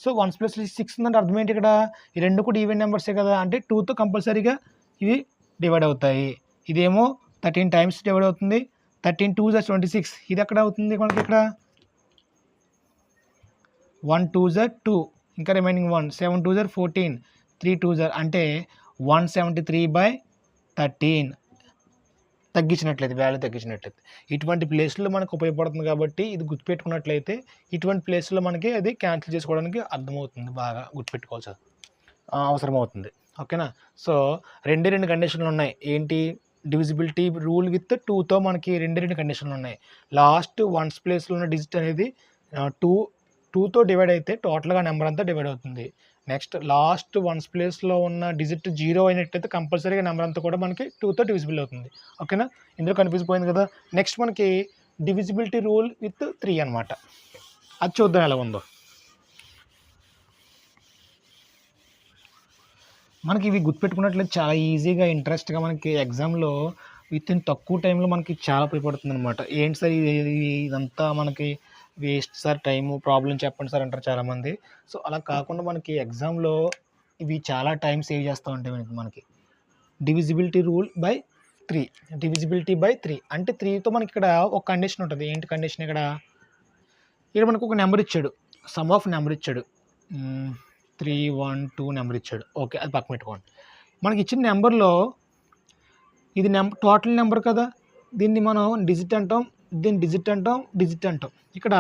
సో 1 ప్లేస్లో 6 ఉందంటే అర్థం ఏంటి, ఇక్కడ ఈ రెండు కూడా ఈవెన్ నెంబర్సే కదా, అంటే 2తో కంపల్సరీగా ఇవి డివైడ్ అవుతాయి. ఇదేమో 13 టైమ్స్ డివైడ్ అవుతుంది, 13 2 = 26. ఇది ఎక్కడ అవుతుంది మనకి, ఇక్కడ 1 2 = 2, ఇంకా రిమైనింగ్ 1, 7 2 = 14, 3 2 అంటే 173/13 తగ్గించినట్లయితే, వాల్యూ తగ్గించినట్లయితే ఇటువంటి ప్లేస్లో మనకు ఉపయోగపడుతుంది. కాబట్టి ఇది గుర్తుపెట్టుకున్నట్లయితే ఇటువంటి ప్లేస్లో మనకి అది క్యాన్సిల్ చేసుకోవడానికి అర్థమవుతుంది, బాగా గుర్తుపెట్టుకోవాల్సి అవసరం అవుతుంది, ఓకేనా. సో రెండు కండిషన్లు ఉన్నాయి, ఏంటి, డివిజిబిలిటీ రూల్ విత్ 2తో మనకి రెండు కండిషన్లు ఉన్నాయి. లాస్ట్ వన్స్ ప్లేస్లో ఉన్న డిజిట్ అనేది 2తో డివైడ్ అయితే టోటల్గా నెంబర్ అంతా డివైడ్ అవుతుంది. నెక్స్ట్ లాస్ట్ వన్స్ ప్లేస్లో ఉన్న డిజిట్ 0 అయినట్లయితే కంపల్సరీగా నెంబర్ అంతా కూడా మనకి 2తో డివిజిబుల్ అవుతుంది, ఓకేనా. ఇందులో కన్ఫ్యూజ్ పోయింది కదా. నెక్స్ట్ మనకి డివిజిబిలిటీ రూల్ విత్ 3 అనమాట, అది చూద్దాం ఎలా ఉందో. మనకి ఇవి గుర్తుపెట్టుకున్నట్లయితే చాలా ఈజీగా ఇంట్రెస్ట్గా మనకి ఎగ్జామ్లో విత్ ఇన్ తక్కువ టైంలో మనకి చాలా ఉపయోగపడుతుంది అనమాట. ఏంటి సార్ ఇదంతా మనకి వేస్ట్ సార్, టైము, ప్రాబ్లం చెప్పండి సార్ అంటారు చాలామంది. సో అలా కాకుండా మనకి ఎగ్జామ్లో ఇవి చాలా టైం సేవ్ చేస్తూ ఉంటాయి మనకి. Divisibility rule by 3, divisibility by 3 అంటే 3తో మనకి ఇక్కడ ఒక కండిషన్ ఉంటుంది. ఏంటి కండిషన్, ఇక్కడ మనకు ఒక నెంబర్ ఇచ్చాడు, సమ్ ఆఫ్ నెంబర్ ఇచ్చాడు, 312 నెంబర్ ఇచ్చాడు, ఓకే, అది పక్కన పెట్టుకోండి. మనకి ఇచ్చిన నెంబర్లో ఇది టోటల్ నెంబర్ కదా, దీన్ని మనం డిజిట్ అంటాం, దీన్ని డిజిట్ అంటాం. ఇక్కడ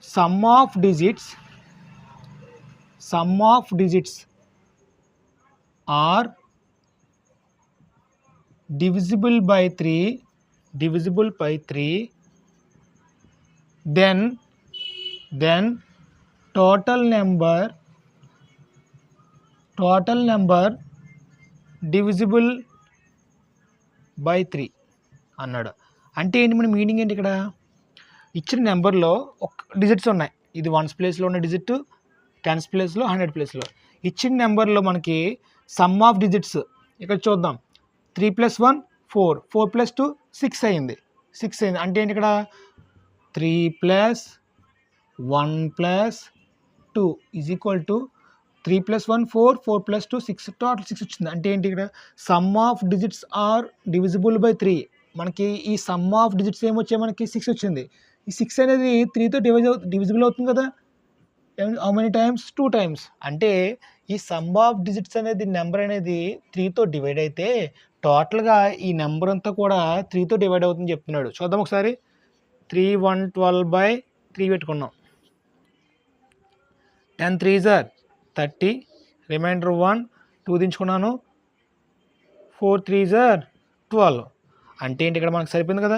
sum of digits are divisible by 3, then total number divisible by 3 అన్నాడు. అంటే ఏంటి మన మీనింగ్ ఏంటి ఇక్కడ? ఇచ్చిన నెంబర్లో ఒక డిజిట్స్ ఉన్నాయి. ఇది 1s ప్లేస్లో ఉన్న డిజిట్, 10s ప్లేస్లో, 100 ప్లేస్లో. ఇచ్చిన నెంబర్లో మనకి సమ్ ఆఫ్ డిజిట్స్ ఇక్కడ చూద్దాం. 3 + 1 4, 4 + 2 6 అయింది. 6 అయింది అంటే ఏంటి ఇక్కడ 3 + 1 + 2 = 3 + 1 4, 4 + 2 6, టోటల్ 6 వచ్చింది. అంటే ఏంటి ఇక్కడ sum of digits are divisible by 3. మనకి ఈ సమ్ ఆఫ్ డిజిట్స్ ఏమొచ్చాయి? మనకి 6 వచ్చింది. ఈ 6 అనేది 3తో డివిజిబుల్ అవుతుంది కదా. How many times? 2 టైమ్స్. అంటే ఈ సమ్ ఆఫ్ డిజిట్స్ అనేది నెంబర్ అనేది 3తో డివైడ్ అయితే టోటల్గా ఈ నెంబర్ అంతా కూడా 3తో డివైడ్ అవుతుందని చెప్తున్నాడు. చూద్దాం ఒకసారి. 3 1 12/3 పెట్టుకున్నాం. 10 3s are 30, reminder 1 2 దించుకున్నాను, 4 3s are 12. అంటే ఏంటి ఇక్కడ మనకు సరిపోయింది కదా,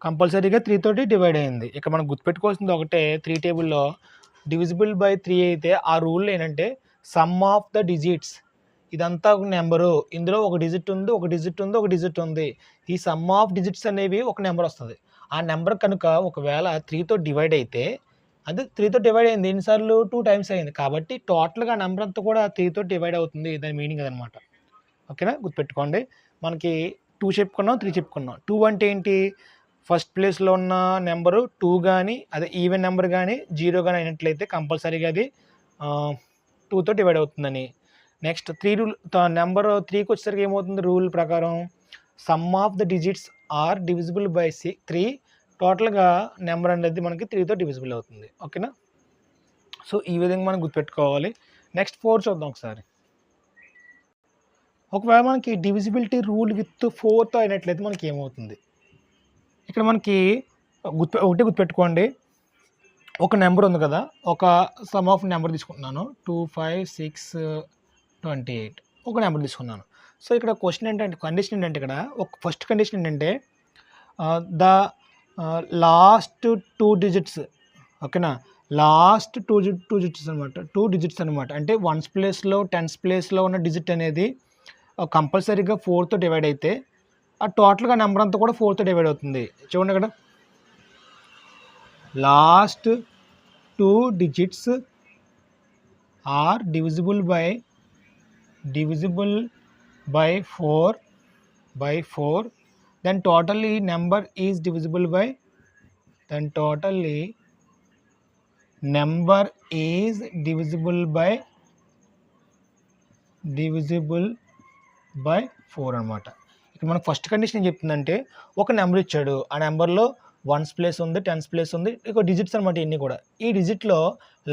కంపల్సరీగా 3 తోటి డివైడ్ అయింది. ఇక్కడ మనం గుర్తుపెట్టుకోవాల్సింది ఒకటే, 3 టేబుల్లో డివిజిబుల్ బై 3 అయితే ఆ రూల్ ఏంటంటే సమ్ ఆఫ్ ద డిజిట్స్. ఇదంతా ఒక నెంబరు, ఇందులో ఒక డిజిట్ ఉంది, ఒక డిజిట్ ఉంది, ఒక డిజిట్ ఉంది. ఈ సమ్ ఆఫ్ డిజిట్స్ అనేవి ఒక నెంబర్ వస్తుంది. ఆ నెంబర్ కనుక ఒకవేళ 3తో డివైడ్ అయితే అది 3తో డివైడ్ అయింది. ఎన్నిసార్లు? 2 టైమ్స్ అయింది. కాబట్టి టోటల్గా నెంబర్ అంతా కూడా 3తో డివైడ్ అవుతుంది. దాని మీనింగ్ అదనమాట. ఓకేనా, గుర్తుపెట్టుకోండి. మనకి 2 చెప్పుకున్నాం, 3 చెప్పుకున్నాం. 2 అంటే ఏంటి? ఫస్ట్ ప్లేస్లో ఉన్న నెంబరు 2 కానీ అదే ఈవెన్ నెంబర్ కానీ 0 కానీ అయినట్లయితే కంపల్సరీగా అది 2తో డివైడ్ అవుతుందని. నెక్స్ట్ 3 రూల్, నెంబర్ 3కి వచ్చేసరికి ఏమవుతుంది? రూల్ ప్రకారం sum of the digits are divisible by 3. టోటల్గా నెంబర్ అనేది మనకి 3తో డివిజిబుల్ అవుతుంది. ఓకేనా, సో ఈ విధంగా మనం గుర్తుపెట్టుకోవాలి. నెక్స్ట్ 4 చూద్దాం ఒకసారి. ఒకవేళ మనకి డివిజిబిలిటీ రూల్ విత్ 4తో అయినట్లయితే మనకి ఏమవుతుంది? ఇక్కడ మనకి ఒకటి గుర్తుపెట్టుకోండి. ఒక నెంబర్ ఉంది కదా, ఒక సమ్ ఆఫ్ నెంబర్ తీసుకుంటున్నాను. 2 5 6 28 ఒక నెంబర్ తీసుకున్నాను. సో ఇక్కడ క్వశ్చన్ ఏంటంటే, కండిషన్ ఏంటంటే, ఇక్కడ ఒక ఫస్ట్ కండిషన్ ఏంటంటే ద లాస్ట్ 2 డిజిట్స్. ఓకేనా, లాస్ట్ 2 డిజిట్స్ అనమాట. 2 డిజిట్స్ అనమాట. అంటే 1s ప్లేస్లో 10s ప్లేస్లో ఉన్న డిజిట్ అనేది కంపల్సరీగా 4తో డివైడ్ అయితే ఆ టోటల్గా నెంబర్ అంతా కూడా 4తో డివైడ్ అవుతుంది. చూడండి ఇక్కడ last 2 digits are divisible by 4, then totally number is divisible by 4 అనమాట. ఇక్కడ మనకు ఫస్ట్ కండిషన్ ఏం చెప్తుందంటే, ఒక నెంబర్ ఇచ్చాడు, ఆ నెంబర్లో 1s ప్లేస్ ఉంది, 10s ప్లేస్ ఉంది, ఇక డిజిట్స్ అనమాట ఇవన్నీ కూడా. ఈ డిజిట్లో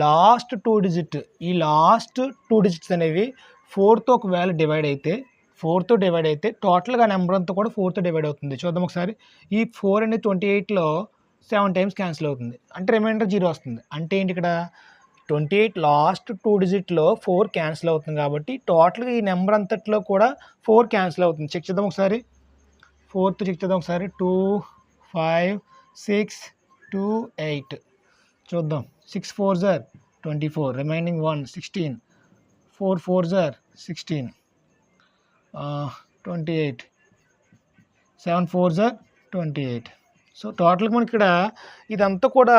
లాస్ట్ 2 డిజిట్, ఈ లాస్ట్ 2 డిజిట్స్ అనేవి 4తో ఒకవేళ డివైడ్ అయితే, 4తో డివైడ్ అయితే టోటల్గా నెంబర్ అంతా కూడా 4తో డివైడ్ అవుతుంది. చూద్దాం ఒకసారి. ఈ 4 అనేది 28లో 7 టైమ్స్ క్యాన్సిల్ అవుతుంది. అంటే రిమైండర్ 0 వస్తుంది. అంటే ఏంటి ఇక్కడ 28 లాస్ట్ 2 డిజిట్లో 4 క్యాన్సిల్ అవుతుంది. కాబట్టి టోటల్గా ఈ నెంబర్ అంతట్లో కూడా 4 క్యాన్సిల్ అవుతుంది. చెక్ చేద్దాం ఒకసారి. 4తో చెక్ చేద్దాం ఒకసారి. 2 5 6 2 8 చూద్దాం. 6 4s are 24, remaining 1 16, 4 4s are 16, 28, 7 4s are 28. So టోటల్గా మనకి ఇక్కడ ఇదంతా కూడా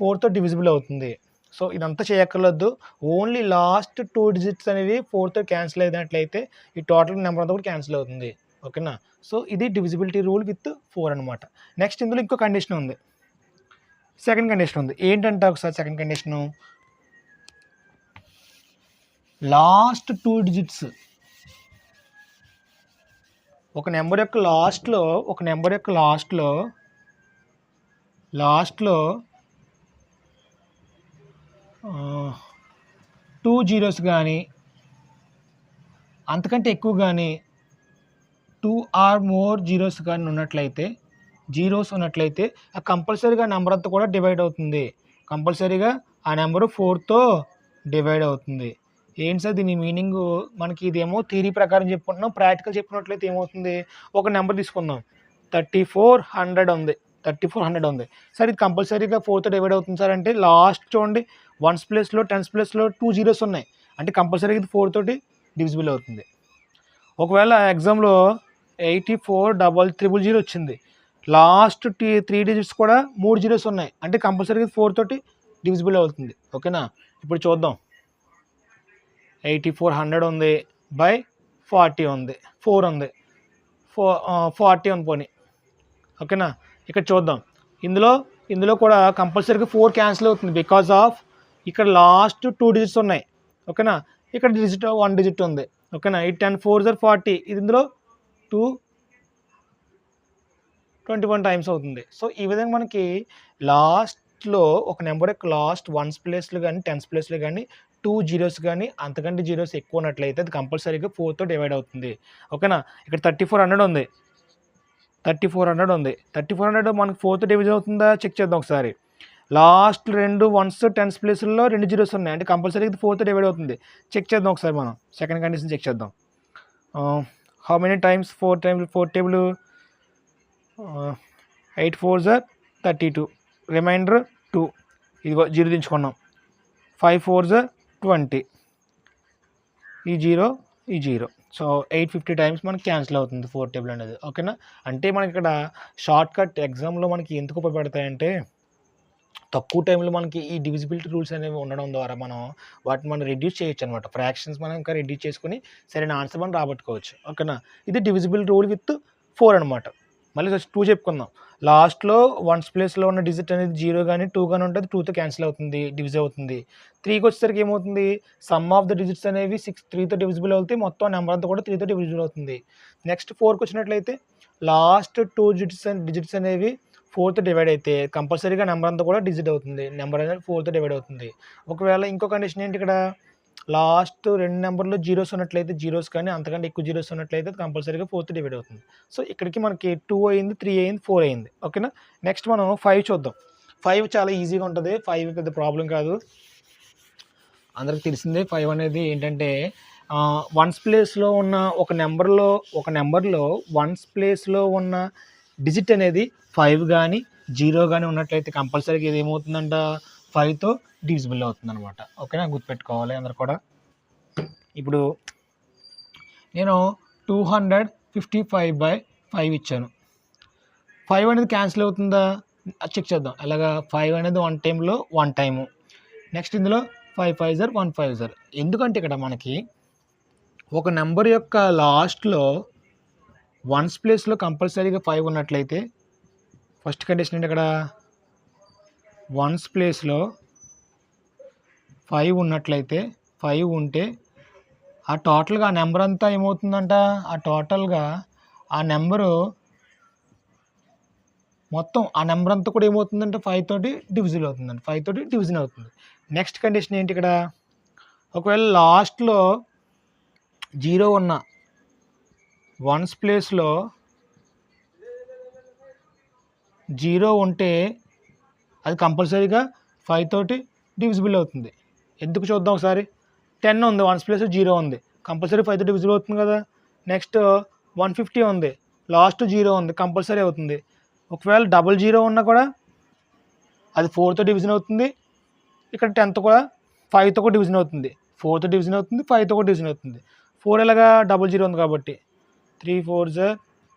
4తో డివిజిబుల్ అవుతుంది. సో ఇదంతా చేయక్కర్లేదు. ఓన్లీ లాస్ట్ 2 డిజిట్స్ అనేవి 4తో క్యాన్సిల్ అయినట్లయితే ఈ టోటల్ నెంబర్ అంతా కూడా క్యాన్సిల్ అవుతుంది. ఓకేనా, సో ఇది డివిజిబిలిటీ రూల్ విత్ 4 అనమాట. నెక్స్ట్ ఇందులో ఇంకో కండిషన్ ఉంది, సెకండ్ కండిషన్ ఉంది. ఏంటంటే ఒకసారి సెకండ్ కండిషను, లాస్ట్ 2 డిజిట్స్ ఒక నెంబర్ యొక్క లాస్ట్లో 2 జీరోస్ కానీ అంతకంటే ఎక్కువ కానీ 2 ఆర్ మోర్ జీరోస్ కానీ ఉన్నట్లయితే ఆ కంపల్సరీగా నెంబర్ అంతా కూడా డివైడ్ అవుతుంది. కంపల్సరీగా ఆ నెంబరు 4తో డివైడ్ అవుతుంది. ఏంటి సార్ దీని మీనింగ్? మనకి ఇదేమో థియరీ ప్రకారం చెప్పుకుంటున్నాం. ప్రాక్టికల్ చెప్పుకున్నట్లయితే ఏమవుతుంది? ఒక నెంబర్ తీసుకుందాం, 3400 ఉంది. 3400 ఉంది సార్, ఇది కంపల్సరీగా 4తో డివైడ్ అవుతుంది సార్ అంటే లాస్ట్ చూడండి 1s ప్లేస్లో 10s ప్లేస్లో 2 జీరోస్ ఉన్నాయి. అంటే కంపల్సరీగా ఇది 4 తోటి డివిజిబుల్ అవుతుంది. ఒకవేళ ఎగ్జామ్లో 84,000 వచ్చింది, లాస్ట్ 3 డిజిట్స్ కూడా 3 జీరోస్ ఉన్నాయి అంటే కంపల్సరీగా 4 తోటి డివిజిబుల్ అవుతుంది. ఓకేనా, ఇప్పుడు చూద్దాం. 8400 ఉంది బై 40 ఉంది, 4 ఉంది, 40 ఉంది పోనీ. ఓకేనా, ఇక్కడ చూద్దాం. ఇందులో కూడా కంపల్సరీగా 4 క్యాన్సిల్ అవుతుంది బికాజ్ ఆఫ్ ఇక్కడ లాస్ట్ 2 డిజిట్స్ ఉన్నాయి. ఓకేనా, ఇక్కడ 1 డిజిట్ ఉంది. ఓకేనా, ఈ 10 4 40, ఇది ఇందులో 21 టైమ్స్ అవుతుంది. సో ఈ విధంగా మనకి లాస్ట్లో ఒక నెంబర్ యొక్క లాస్ట్ 1s ప్లేస్లో కానీ 10s ప్లేస్లో కానీ 2 జీరోస్ కానీ అంతకంటే జీరోస్ ఎక్కువ ఉన్నట్లయితే అది కంపల్సరీగా 4తో డివైడ్ అవుతుంది. ఓకేనా, ఇక్కడ 3400 ఉంది, 3400 మనకు 4తో డివిజన్ అవుతుందా చెక్ చేద్దాం ఒకసారి. లాస్ట్ 2 1s 10s ప్లేస్లో 2 జీరోస్ ఉన్నాయి అంటే కంపల్సరీగా 4తో డివైడ్ అవుతుంది. చెక్ చేద్దాం ఒకసారి, మనం సెకండ్ కండిషన్ చెక్ చేద్దాం. How many times 4 table 8 4s 32, remainder 2, ఇదిగో జీరో దించుకున్నాం. 5 4s 20, ఈ జీరో. సో 850 టైమ్స్ మనకి క్యాన్సిల్ అవుతుంది 4 టేబుల్ అనేది. ఓకేనా, అంటే మనకి ఇక్కడ షార్ట్ కట్ ఎగ్జామ్లో మనకి ఎందుకు ఉపయోగపడతాయంటే తక్కువ టైంలో మనకి ఈ డివిజిబిలిటీ రూల్స్ అనేవి ఉండడం ద్వారా వాటిని రెడ్యూస్ చేయొచ్చు అనమాట. ఫ్రాక్షన్స్ మనం ఇంకా రెడ్యూస్ చేసుకుని సరైన ఆన్సర్ మనం రాబట్టుకోవచ్చు. ఓకేనా, ఇది డివిజిబుల్ రూల్ విత్ 4 అనమాట. మళ్ళీ 2 చెప్పుకుందాం. లాస్ట్లో 1s ప్లేస్లో ఉన్న డిజిట్ అనేది 0 కానీ 2 కానీ ఉంటుంది, 2తో క్యాన్సిల్ అవుతుంది, డివిజ్ అవుతుంది. 3కి వచ్చేసరికి ఏమవుతుంది, సమ్ ఆఫ్ ద డిజిట్స్ అనేవి 3తో డివిజిబుల్ అవుతాయి, మొత్తం నెంబర్ అంతా కూడా 3తో డివిజిబుల్ అవుతుంది. నెక్స్ట్ 4కి వచ్చినట్లయితే లాస్ట్ 2 డిజిట్స్ అనేవి 4తో డివైడ్ అయితే కంపల్సరీగా నెంబర్ అంతా కూడా డిజిట్ అవుతుంది, నెంబర్ అనేది 4తో డివైడ్ అవుతుంది. ఒకవేళ ఇంకో కండిషన్ ఏంటి, ఇక్కడ లాస్ట్ 2 నెంబర్లో జీరోస్ ఉన్నట్లయితే, జీరోస్ కానీ అంతకంటే ఎక్కువ జీరోస్ ఉన్నట్లయితే కంపల్సరీగా 4తో డివైడ్ అవుతుంది. సో ఇక్కడికి మనకి 2 అయింది, 3 అయింది, 4 అయింది. ఓకేనా, నెక్స్ట్ మనం 5 చూద్దాం. 5 చాలా ఈజీగా ఉంటుంది, 5 పెద్ద ప్రాబ్లం కాదు, అందరికి తెలిసిందే. 5 అనేది ఏంటంటే 1s ప్లేస్లో ఉన్న ఒక నెంబర్లో 1s ప్లేస్లో ఉన్న డిజిట్ అనేది 5 కానీ 0 కానీ ఉన్నట్లయితే కంపల్సరీగా ఇది ఏమవుతుందంట, 5తో డివిజిబుల్ అవుతుంది అనమాట. ఓకేనా, గుర్తుపెట్టుకోవాలి అందరు కూడా. ఇప్పుడు నేను 255/5 ఇచ్చాను, 5 అనేది క్యాన్సిల్ అవుతుందా చెక్ చేద్దాం. అలాగా 5 అనేది 1 టైంలో 1 టైము. నెక్స్ట్ ఇందులో 5 5s 1 5s. ఎందుకంటే ఇక్కడ మనకి ఒక నెంబర్ యొక్క లాస్ట్లో 1s ప్లేస్లో కంపల్సరీగా 5 ఉన్నట్లయితే, ఫస్ట్ కండిషన్ ఏంటి, ఇక్కడ 1s ప్లేస్లో 5 ఉన్నట్లయితే, 5 ఉంటే ఆ టోటల్గా ఆ నెంబర్ అంతా ఏమవుతుందంట, ఆ టోటల్గా ఆ నెంబరు మొత్తం ఆ నెంబర్ అంతా కూడా ఏమవుతుందంటే 5 తోటి డివిజన్ అవుతుందండి, 5 తోటి డివిజన్ అవుతుంది. నెక్స్ట్ కండిషన్ ఏంటి, ఇక్కడ ఒకవేళ లాస్ట్లో 0 ఉన్న 1s ప్లేస్లో 0 ఉంటే అది కంపల్సరీగా 5 తోటి డివిజిబుల్ అవుతుంది. ఎందుకు చూద్దాం ఒకసారి. 10 ఉంది, 1s ప్లేస్లో 0 ఉంది, కంపల్సరీ 5తో డివిజిబుల్ అవుతుంది కదా. నెక్స్ట్ 150 ఉంది, లాస్ట్ 0 ఉంది, కంపల్సరీ అవుతుంది. ఒకవేళ 00 ఉన్నా కూడా అది 4తో డివిజన్ అవుతుంది. ఇక్కడ 10తో కూడా 5తో కూడా డివిజన్ అవుతుంది, 4తో డివిజన్ అవుతుంది, 5తో కూడా డివిజన్ అవుతుంది. 4 ఎలాగా 00 ఉంది కాబట్టి 3 4s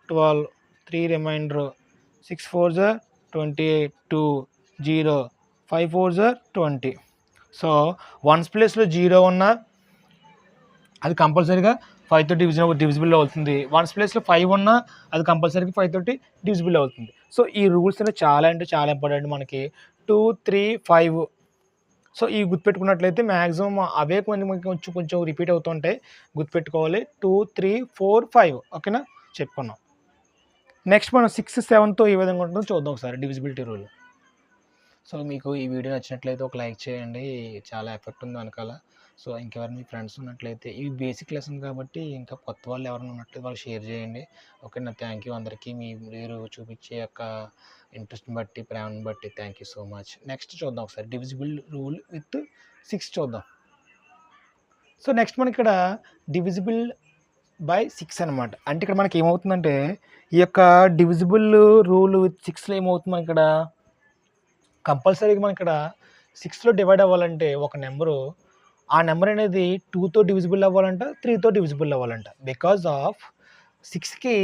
12, 3 reminder, 6 4s 28, 2 0, 5 4s 20. So 1s ప్లేస్లో 0 ఉన్నా అది కంపల్సరీగా 5తో డివిజిబుల్ అవుతుంది. 1s ప్లేస్లో 5 ఉన్నా అది కంపల్సరీగా 5 తోటి డివిజిబుల్ అవుతుంది. సో ఈ రూల్స్ అనేవి చాలా అంటే చాలా ఇంపార్టెంట్ మనకి. 2 3 5. సో ఇవి గుర్తుపెట్టుకున్నట్లయితే మ్యాక్సిమం అవే కొంచెం రిపీట్ అవుతుంటాయి, గుర్తుపెట్టుకోవాలి. 2 3 4 5. ఓకేనా, చెప్పుకున్నాం. నెక్స్ట్ మనం 6 7తో ఏ విధంగా ఉంటుందో చూద్దాం ఒకసారి డివిజిబిలిటీ రూల్. సో మీకు ఈ వీడియో నచ్చినట్లయితే ఒక లైక్ చేయండి, చాలా ఎఫెక్ట్ ఉంది వెనకాల. సో ఇంకెవరైనా మీ ఫ్రెండ్స్ ఉన్నట్లయితే, ఇవి బేసిక్ లెసన్ కాబట్టి ఇంకా కొత్త వాళ్ళు ఎవరైనా ఉన్నట్లయితే వాళ్ళు షేర్ చేయండి. ఓకేనా, థ్యాంక్ యూ అందరికీ. మీరు చూపించే యొక్క ఇంట్రెస్ట్ని బట్టి, ప్రేమను బట్టి thank you so much. Next చూద్దాం ఒకసారి డివిజిబుల్ రూల్ విత్ 6 చూద్దాం. సో నెక్స్ట్ మనకి ఇక్కడ డివిజిబుల్ బై 6 అనమాట. అంటే ఇక్కడ మనకి ఏమవుతుందంటే ఈ యొక్క డివిజిబుల్ రూల్ విత్ 6లో ఏమవుతుంది, మనకి ఇక్కడ కంపల్సరీగా మనకి ఇక్కడ 6లో డివైడ్ అవ్వాలంటే ఒక నెంబరు ఆ నెంబర్ అనేది 2తో డివిజిబుల్ అవ్వాలంట, 3తో డివిజిబుల్ అవ్వాలంట. బికాజ్ ఆఫ్ 6కి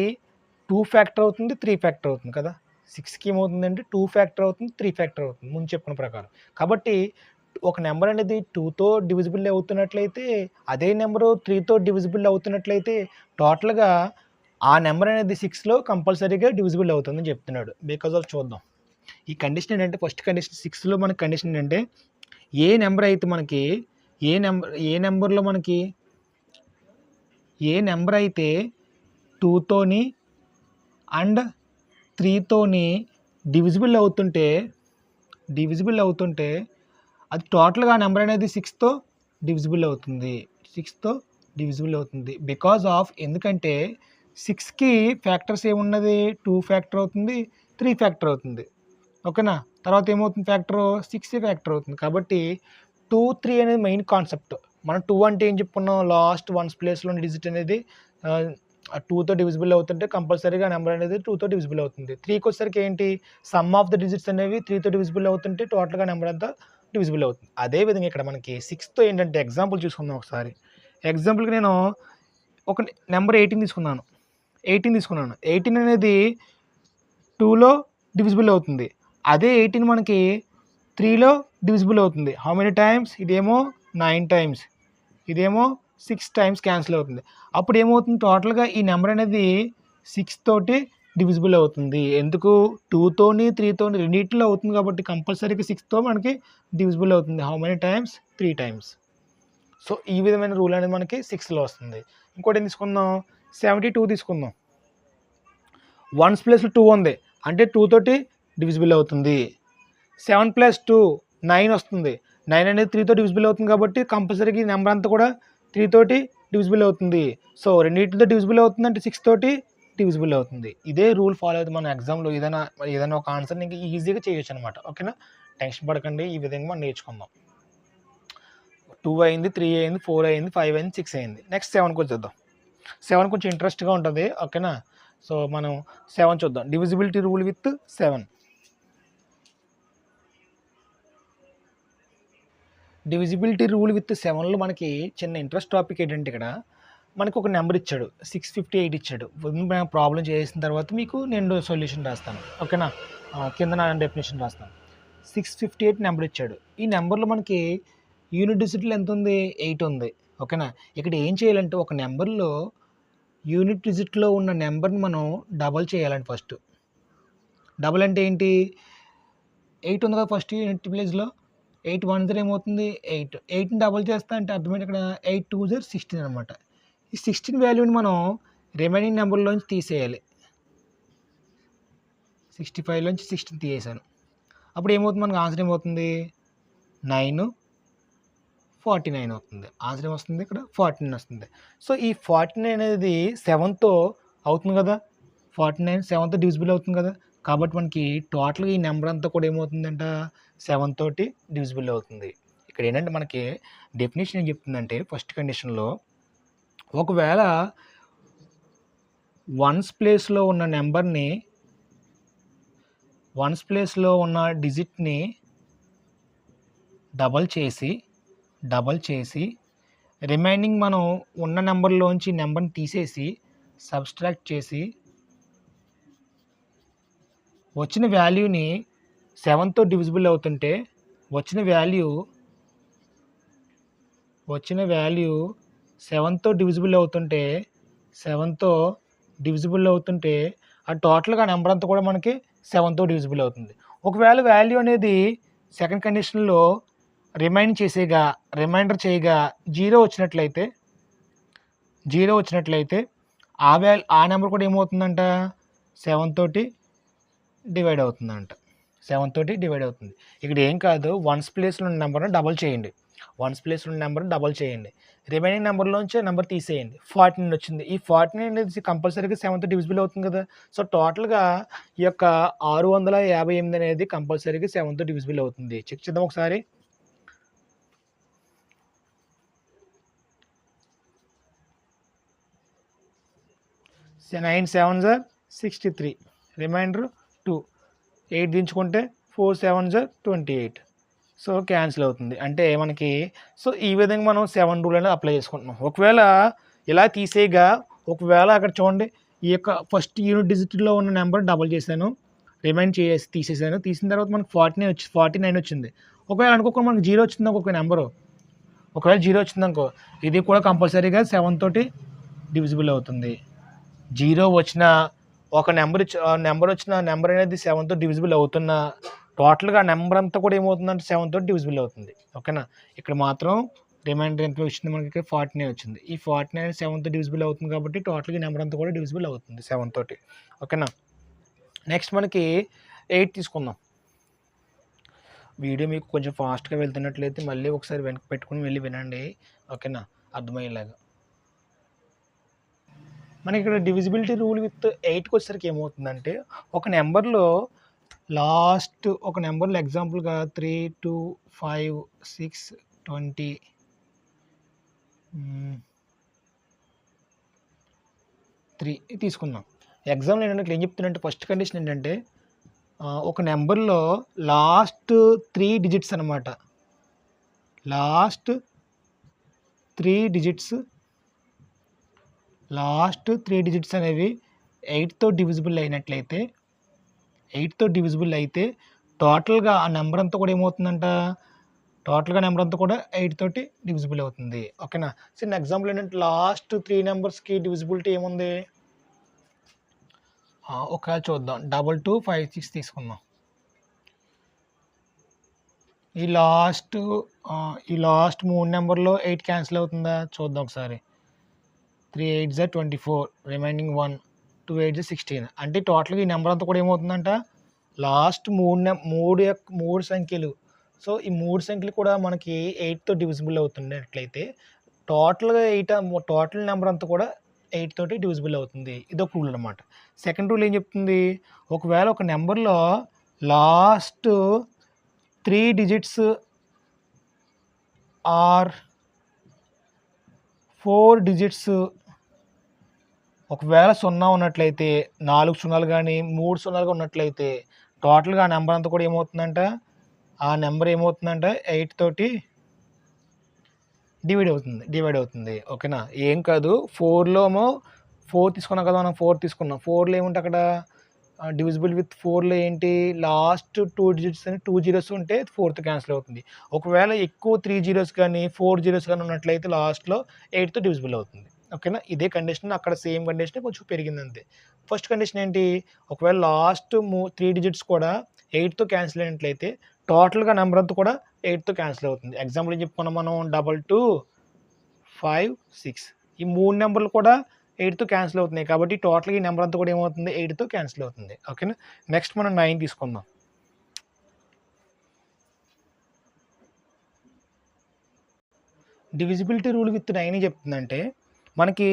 2 ఫ్యాక్టర్ అవుతుంది, 3 ఫ్యాక్టర్ అవుతుంది కదా. 6కి ఏమవుతుందంటే 2 ఫ్యాక్టర్ అవుతుంది, 3 ఫ్యాక్టర్ అవుతుంది ముందు చెప్పిన ప్రకారం. కాబట్టి ఒక నెంబర్ అనేది 2తో డివిజిబుల్ అవుతున్నట్లయితే, అదే నెంబరు 3తో డివిజిబుల్ అవుతున్నట్లయితే టోటల్గా ఆ నెంబర్ అనేది 6లో కంపల్సరీగా డివిజిబుల్ అవుతుందని చెప్తున్నాడు. బికాజ్ ఆఫ్ చూద్దాం. ఈ కండిషన్ ఏంటంటే ఫస్ట్ కండిషన్ 6లో మనకి కండిషన్ ఏంటంటే ఏ నెంబర్ అయితే మనకి ఏ నెంబర్ అయితే 2తోని అండ్ 3తోని డివిజిబుల్ అవుతుంటే అది టోటల్గా ఆ నెంబర్ అనేది 6తో డివిజిబుల్ అవుతుంది. బికాజ్ ఆఫ్ ఎందుకంటే 6కి ఫ్యాక్టర్స్ ఏమున్నది, 2 ఫ్యాక్టర్ అవుతుంది, 3 ఫ్యాక్టర్ అవుతుంది. ఓకేనా. తర్వాత ఏమవుతుంది ఫ్యాక్టర్ 6 ఫ్యాక్టర్ అవుతుంది. కాబట్టి 2, 3 అనేది మెయిన్ కాన్సెప్ట్. మనం 2 అంటే ఏం చెప్పుకున్నాం, లాస్ట్ వన్స్ ప్లేస్లో డిజిట్ అనేది 2తో డివిజిబుల్ అవుతుంటే కంపల్సరీగా నెంబర్ అనేది 2తో డివిజిబుల్ అవుతుంది. 3కి వచ్చేసరికి ఏంటి, సమ్ ఆఫ్ ద డిజిట్స్ అనేవి 3తో డివిజిబుల్ అవుతుంటే టోటల్గా నెంబర్ అంతా డివిజిబుల్ అవుతుంది. అదేవిధంగా ఇక్కడ మనకి 6తో ఏంటంటే ఎగ్జాంపుల్ చూసుకుందాం ఒకసారి. ఎగ్జాంపుల్కి నేను ఒక నెంబర్ 18 తీసుకున్నాను. 18 అనేది 2లో డివిజిబుల్ అవుతుంది. అదే 18 మనకి 3లో డివిజిబుల్ అవుతుంది. హౌ మెనీ టైమ్స్, ఇదేమో 9 టైమ్స్, ఇదేమో 6 టైమ్స్ క్యాన్సిల్ అవుతుంది. అప్పుడు ఏమవుతుంది, టోటల్గా ఈ నెంబర్ అనేది 6 తోటి డివిజిబుల్ అవుతుంది. ఎందుకు, 2తోని 3తోని రెండింటిలో అవుతుంది కాబట్టి కంపల్సరీగా 6తో మనకి డివిజిబుల్ అవుతుంది. How many times, 3 times. So ఈ విధమైన రూల్ అనేది మనకి 6లో వస్తుంది. ఇంకోటి ఏం తీసుకుందాం, 72 తీసుకుందాం. 1's ప్లేస్లో 2 ఉంది అంటే 2 తోటి డివిజిబుల్ అవుతుంది. 7 + 2 9 వస్తుంది. 9 అనేది 3తో డివిజిబుల్ అవుతుంది కాబట్టి కంపల్సరీగా ఈ నెంబర్ అంతా కూడా 3 తోటి డివిజిబుల్ అవుతుంది. సో రెండింటితో డివిజిబుల్ అవుతుంది అంటే 6 తోటి డివిజిబుల్ అవుతుంది. ఇదే రూల్ ఫాలో అయితే మన ఎగ్జామ్లో ఏదైనా ఒక ఆన్సర్ ఇంకా ఈజీగా చేయొచ్చు అనమాట. ఓకేనా, టెన్షన్ పడకండి. ఈ విధంగా మనం నేర్చుకుందాం. 2 అయింది, 3 అయింది, 4 అయింది, 5 అయింది, 6 అయింది. నెక్స్ట్ 7కి వచ్చేద్దాం. 7 కొంచెం ఇంట్రెస్ట్గా ఉంటుంది. ఓకేనా, సో మనం 7 చూద్దాం. Divisibility rule with 7. Divisibility rule with 7లో మనకి చిన్న ఇంట్రెస్ట్ టాపిక్ ఏంటంటే ఇక్కడ మనకు ఒక నెంబర్ ఇచ్చాడు, 658 ఇచ్చాడు. ప్రాబ్లం చేసిన తర్వాత మీకు నేను సొల్యూషన్ రాస్తాను. ఓకేనా, కింద నా డెఫినేషన్ రాస్తాను. 658 నెంబర్ ఇచ్చాడు. ఈ నెంబర్లో మనకి యూనిట్ డిజిట్లు ఎంత ఉంది, 8 ఉంది. ఓకేనా, ఇక్కడ ఏం చేయాలంటే ఒక నెంబర్లో యూనిట్ డిజిట్లో ఉన్న నెంబర్ని మనం డబల్ చేయాలండి. ఫస్ట్ డబల్ అంటే ఏంటి, 8 ఉంది కదా ఫస్ట్ యూనిట్ ప్లేస్లో, 8 1 ఏమవుతుంది 8. 8ని డబల్ చేస్తా అంటే అర్థమైంది ఇక్కడ 8 2 16 అనమాట. ఈ 16 వాల్యూని మనం రిమైనింగ్ నెంబర్లోంచి తీసేయాలి. 65లోంచి 16 తీసేసాను. అప్పుడు ఏమవుతుంది, మనకు ఆన్సర్ ఏమవుతుంది 949 అవుతుంది. ఆన్సర్ ఏమొస్తుంది ఇక్కడ 49 వస్తుంది. సో ఈ 49 అనేది 7తో అవుతుంది కదా, 49 7తో డివిజిబుల్ అవుతుంది కదా. కాబట్టి మనకి టోటల్గా ఈ నెంబర్ అంతా కూడా ఏమవుతుందంట 7 తోటి డివిజిబుల్ అవుతుంది. ఇక్కడ ఏంటంటే మనకి డెఫినేషన్ ఏం చెప్తుందంటే ఫస్ట్ కండిషన్లో ఒకవేళ 1's ప్లేస్లో ఉన్న నెంబర్ని 1's ప్లేస్లో ఉన్న డిజిట్ని డబల్ చేసి రిమైనింగ్ మనం ఉన్న నెంబర్లోంచి నెంబర్ని తీసేసి సబ్స్ట్రాక్ట్ చేసి వచ్చిన వాల్యూని 7తో డివిజిబుల్ అవుతుంటే వచ్చిన వాల్యూ 7తో డివిజిబుల్ అవుతుంటే ఆ టోటల్గా నెంబర్ అంతా కూడా మనకి 7తో డివిజిబుల్ అవుతుంది. ఒకవేళ వాల్యూ అనేది సెకండ్ కండిషన్లో రిమైండర్ చేయగా 0 వచ్చినట్లయితే ఆ నెంబర్ కూడా ఏమవుతుందంట 7 తోటి డివైడ్ అవుతుందంట. 7 తోటి డివైడ్ అవుతుంది. ఇక్కడ ఏం కాదు, 1's ప్లేస్లో ఉన్న నెంబర్ని డబల్ చేయండి. 1's ప్లేస్లో ఉన్న నెంబర్ని డబల్ చేయండి. రిమైనింగ్ నెంబర్లోంచి నెంబర్ తీసేయండి. 49 వచ్చింది. ఈ 49 అనేది కంపల్సరీగా 7తో డివిజిబుల్ అవుతుంది కదా. సో టోటల్గా ఈ యొక్క 658 అనేది కంపల్సరీగా 7తో డివిజిబుల్ అవుతుంది. చెక్ చేద్దాం ఒకసారి. 9 7s 63, reminder 2, 8 దించుకుంటే 4 7s 28. So cancel అవుతుంది. అంటే మనకి సో ఈ విధంగా మనం 7 రూల్ అనేది అప్లై చేసుకుంటున్నాం. ఒకవేళ ఇలా తీసేయగా ఒకవేళ అక్కడ చూడండి ఈ యొక్క ఫస్ట్ యూనిట్ డిజిట్‌లో ఉన్న నంబర్ డబుల్ చేశాను. రిమైండ్ చేసేసి తీసేసాను. తీసిన తర్వాత మనకు 49 వచ్చింది. ఒకవేళ అనుకోకుండా మనకు 0 వచ్చిందనుకో ఒక నంబరు. ఒకవేళ 0 వచ్చిందనుకో ఇది కూడా కంపల్సరీగా 7 తోటి డివిజిబుల్ అవుతుంది. 0 వచ్చిన ఒక నెంబర్ వచ్చిన నెంబర్ అనేది 7తో డివిజిబుల్ అవుతున్నా టోటల్‌గా నెంబర్ అంతా కూడా ఏమవుతుందంటే 7తో డివిజిబుల్ అవుతుంది. ఓకేనా? ఇక్కడ మాత్రం రిమైండర్ ఎంత వచ్చింది మనకి 49 వచ్చింది. ఈ 49 7తో డివిజిబుల్ అవుతుంది కాబట్టి టోటల్‌గా నెంబర్ అంతా కూడా డివిజిబుల్ అవుతుంది 7 తోటి. ఓకేనా? నెక్స్ట్ మనకి 8 తీసుకుందాం. వీడియో మీకు కొంచెం ఫాస్ట్‌గా వెళ్తున్నట్లయితే మళ్ళీ ఒకసారి వెనక్కి పెట్టుకొని వెళ్ళి వినండి. ఓకేనా? అర్థమయ్యేలాగా. మనకి ఇక్కడ డివిజిబిలిటీ రూల్ విత్ 8కి వచ్చేసరికి ఏమవుతుందంటే ఒక నెంబర్లో లాస్ట్ ఒక నెంబర్లో ఎగ్జాంపుల్గా 3, 2, 5, 6, 20 3 తీసుకుందాం. ఎగ్జాంపుల్ ఏంటంటే ఇక్కడ ఏం చెప్తున్నంటే ఫస్ట్ కండిషన్ ఏంటంటే ఒక నెంబర్లో లాస్ట్ 3 డిజిట్స్ అనమాట. లాస్ట్ 3 డిజిట్స్ అనేవి 8తో డివిజిబుల్ అయితే టోటల్‌గా ఆ నెంబర్ అంతా కూడా ఏమవుతుందంట టోటల్‌గా నెంబర్ అంతా కూడా 8 తోటి డివిజిబుల్ అవుతుంది. ఓకేనా? చిన్న ఎగ్జాంపుల్ ఏంటంటే లాస్ట్ 3 నెంబర్స్‌కి డివిజిబిలిటీ ఏముంది? ఒకవేళ చూద్దాం. 22, 5, 6 తీసుకుందాం. ఈ లాస్ట్ 3 నెంబర్‌లో 8 క్యాన్సిల్ అవుతుందా? చూద్దాం ఒకసారి. 3 8 జా 24 రిమైనింగ్ 1 2 8 జా 16 అంటే టోటల్‌గా ఈ నెంబర్ అంతా కూడా ఏమవుతుందంట లాస్ట్ 3 సంఖ్యలు. సో ఈ 3 సంఖ్యలు కూడా మనకి 8తో డివిజిబుల్ అవుతున్నట్లయితే టోటల్ నెంబర్ అంతా కూడా 8 తోటి డివిజిబుల్ అవుతుంది. ఇదొక రూల్ అనమాట. సెకండ్ రూల్ ఏం చెప్తుంది? ఒకవేళ ఒక నెంబర్లో లాస్ట్ 3 డిజిట్స్ ఆర్ 4 డిజిట్స్ ఒకవేళ 0 ఉన్నట్లయితే 4 సున్నాలు కానీ 3 సున్నాలుగా ఉన్నట్లయితే టోటల్‌గా ఆ నెంబర్ అంతా కూడా ఏమవుతుందంట ఆ నెంబర్ ఏమవుతుందంటే 8 తోటి డివైడ్ అవుతుంది. ఓకేనా? ఏం కాదు 4లోమో 4 తీసుకున్నాం కదా! మనం 4 తీసుకున్నాం. 4లో ఏముంటే అక్కడ డివిజిబుల్ విత్ 4లో ఏంటి లాస్ట్ 2 డిజిట్స్ అని 2 జీరోస్ ఉంటే 4తో క్యాన్సిల్ అవుతుంది. ఒకవేళ ఎక్కువ 3 జీరోస్ కానీ 4 జీరోస్ కానీ ఉన్నట్లయితే లాస్ట్‌లో 8తో డివిజిబుల్ అవుతుంది. ఓకేనా? ఇదే కండిషన్ అక్కడ సేమ్ కండిషన్ కొంచెం పెరిగిందంతే. ఫస్ట్ కండిషన్ ఏంటి? ఒకవేళ లాస్ట్ 3 డిజిట్స్ కూడా 8తో క్యాన్సిల్ అయినట్లయితే టోటల్‌గా నెంబర్ అంతా కూడా 8తో క్యాన్సిల్ అవుతుంది. ఎగ్జాంపుల్ ఏం చెప్పుకున్నాం మనం 22, 5, 6 ఈ 3 నెంబర్లు కూడా 8తో క్యాన్సిల్ అవుతున్నాయి. కాబట్టి టోటల్‌గా ఈ నెంబర్ అంతా కూడా ఏమవుతుంది 8తో క్యాన్సిల్ అవుతుంది. ఓకేనా? నెక్స్ట్ మనం 9 తీసుకుందాం. డివిజిబిలిటీ రూల్ విత్ 9 చెప్తుందంటే మనకి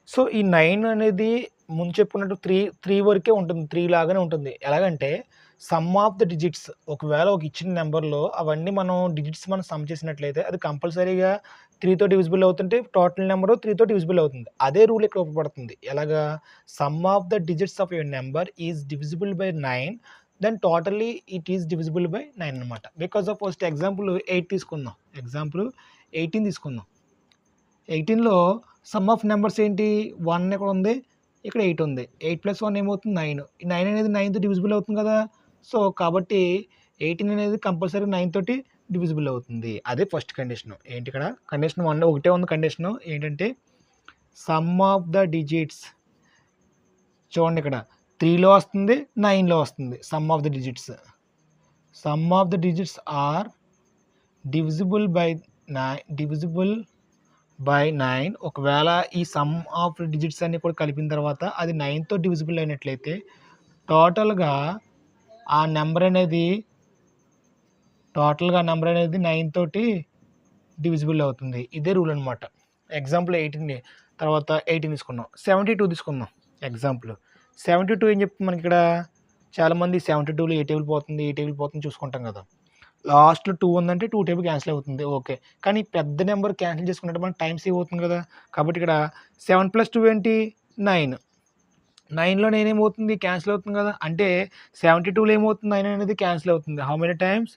సో ఈ 9 అనేది ముందు చెప్పుకున్నట్టు 3 వరకే ఉంటుంది. 3 లాగానే ఉంటుంది. ఎలాగంటే సమ్ ఆఫ్ ద డిజిట్స్ ఒకవేళ ఒక ఇచ్చిన నెంబర్‌లో అవన్నీ మనం డిజిట్స్ మనం సమ్ చేసినట్లయితే అది కంపల్సరీగా 3తో డివిజిబుల్ అవుతుంటే టోటల్ నెంబరు 3తో డివిజిబుల్ అవుతుంది. అదే రూల్ ఇక్కడ ఉపయోగపడుతుంది. ఎలాగా sum of the digits of your number is divisible by 9 then totally it is divisible by 9 అనమాట. బికాస్ ఆఫ్ ఫస్ట్ ఎగ్జాంపుల్ 8 తీసుకుందాం. ఎగ్జాంపుల్ 18 తీసుకుందాం. 18లో సమ్ ఆఫ్ నెంబర్స్ ఏంటి 1 ఎక్కడ ఉంది? ఇక్కడ 8 ఉంది. 8 + 1 ఏమవుతుంది 9. ఈ 9 అనేది 9తో డివిజిబుల్ అవుతుంది కదా! సో కాబట్టి 18 అనేది కంపల్సరీ 9 తోటి డివిజిబుల్ అవుతుంది. అదే ఫస్ట్ కండిషన్. ఏంటి ఇక్కడ కండిషన్ 1 ఒకటే ఉంది కండిషన్ ఏంటంటే సమ్ ఆఫ్ ద డిజిట్స్ చూడండి ఇక్కడ 3లో వస్తుంది 9లో వస్తుంది sum of the digits. Sum of the digits are divisible by 9 ఒకవేళ ఈ సమ్ ఆఫ్ డిజిట్స్ అన్ని కూడా కలిపిన తర్వాత అది 9తో డివిజిబుల్ అయినట్లయితే టోటల్‌గా ఆ నెంబర్ అనేది 9 తోటి డివిజిబుల్ అవుతుంది. ఇదే రూల్ అనమాట. ఎగ్జాంపుల్ 18 తర్వాత 18 తీసుకున్నాం. 72 తీసుకుందాం ఎగ్జాంపుల్. 72 ఏం చెప్తుంది మనకి ఇక్కడ చాలామంది 72లో ఏ టేబుల్ పోతుంది చూసుకుంటాం కదా! లాస్ట్‌లో 2 ఉందంటే 2 టేబుల్ క్యాన్సిల్ అవుతుంది. ఓకే. కానీ పెద్ద నెంబర్ క్యాన్సిల్ చేసుకున్నట్టు మనకి టైమ్ సేవ్ అవుతుంది కదా! కాబట్టి ఇక్కడ 7 + 2 ఏంటి 9. 9లో 9 ఏమవుతుంది క్యాన్సిల్ అవుతుంది కదా! అంటే 72లో ఏమవుతుంది 9 అనేది క్యాన్సిల్ అవుతుంది. How many times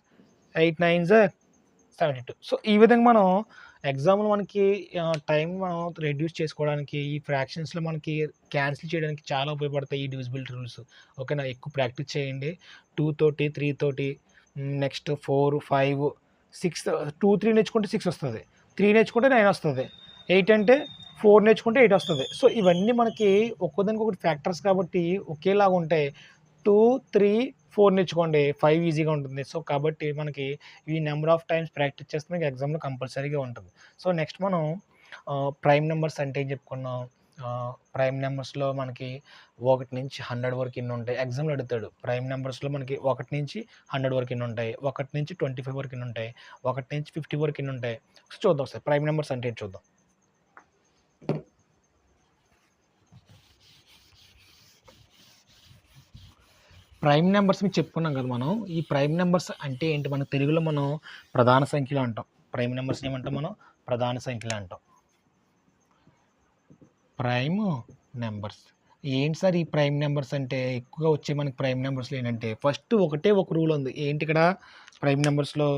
8 9 72. సో ఈ విధంగా మనం ఎగ్జామ్లో మనకి టైం మనం రెడ్యూస్ చేసుకోవడానికి ఈ ఫ్రాక్షన్స్లో మనకి క్యాన్సిల్ చేయడానికి చాలా ఉపయోగపడతాయి ఈ డివిజిబిలిటీ రూల్స్. ఓకేనా, ఎక్కువ ప్రాక్టీస్ చేయండి. 2 తోటి 3 తోటి నెక్స్ట్ 4 5 6 2 3 నేర్చుకుంటే 6 వస్తుంది, 3 నేర్చుకుంటే 9 వస్తుంది, 8 అంటే 4 నేర్చుకుంటే 8 వస్తుంది. సో ఇవన్నీ మనకి ఒక్కోదానికి ఒకటి ఫ్యాక్టర్స్ కాబట్టి ఒకేలాగా ఉంటాయి. 2 3 4 నేర్చుకోండి, 5 ఈజీగా ఉంటుంది. సో కాబట్టి మనకి ఈ నెంబర్ ఆఫ్ టైమ్స్ ప్రాక్టీస్ చేస్తే మీకు ఎగ్జామ్లో కంపల్సరీగా ఉంటుంది. సో నెక్స్ట్ మనం ప్రైమ్ నెంబర్స్ అంటే ఏం చెప్పుకున్నాం. ప్రైమ్ నెంబర్స్లో మనకి 1 నుంచి 100 వరకు ఎన్ని ఉంటాయి ఎగ్జామ్లో అడుగుతాడు. ప్రైమ్ నెంబర్స్లో మనకి 1 నుంచి 100 వరకు ఎన్ని ఉంటాయి, 1 నుంచి 25 వరకు ఎన్ని ఉంటాయి, 1 నుంచి 50 వరకు ఎన్ని ఉంటాయి. సో చూద్దాం సార్ ప్రైమ్ నెంబర్స్ అంటే ఏంటి చూద్దాం. ప్రైమ్ నెంబర్స్ మీకు చెప్పుకున్నాం కదా మనం. ఈ ప్రైమ్ నెంబర్స్ అంటే ఏంటి, మన తెలుగులో మనం ప్రధాన సంఖ్యలు అంటాం. ప్రైమ్ నెంబర్స్ ఏమంటాం మనం, ప్రధాన సంఖ్యలు అంటాం. ప్రైమ్ నెంబర్స్ ఏంటి సార్ ఈ ప్రైమ్ నెంబర్స్ అంటే? ఎక్కువగా వచ్చే మనకి ప్రైమ్ నెంబర్స్లో ఏంటంటే ఫస్ట్ ఒకటే ఒక రూల్ ఉంది. ఏంటి ఇక్కడ ప్రైమ్ నెంబర్స్లో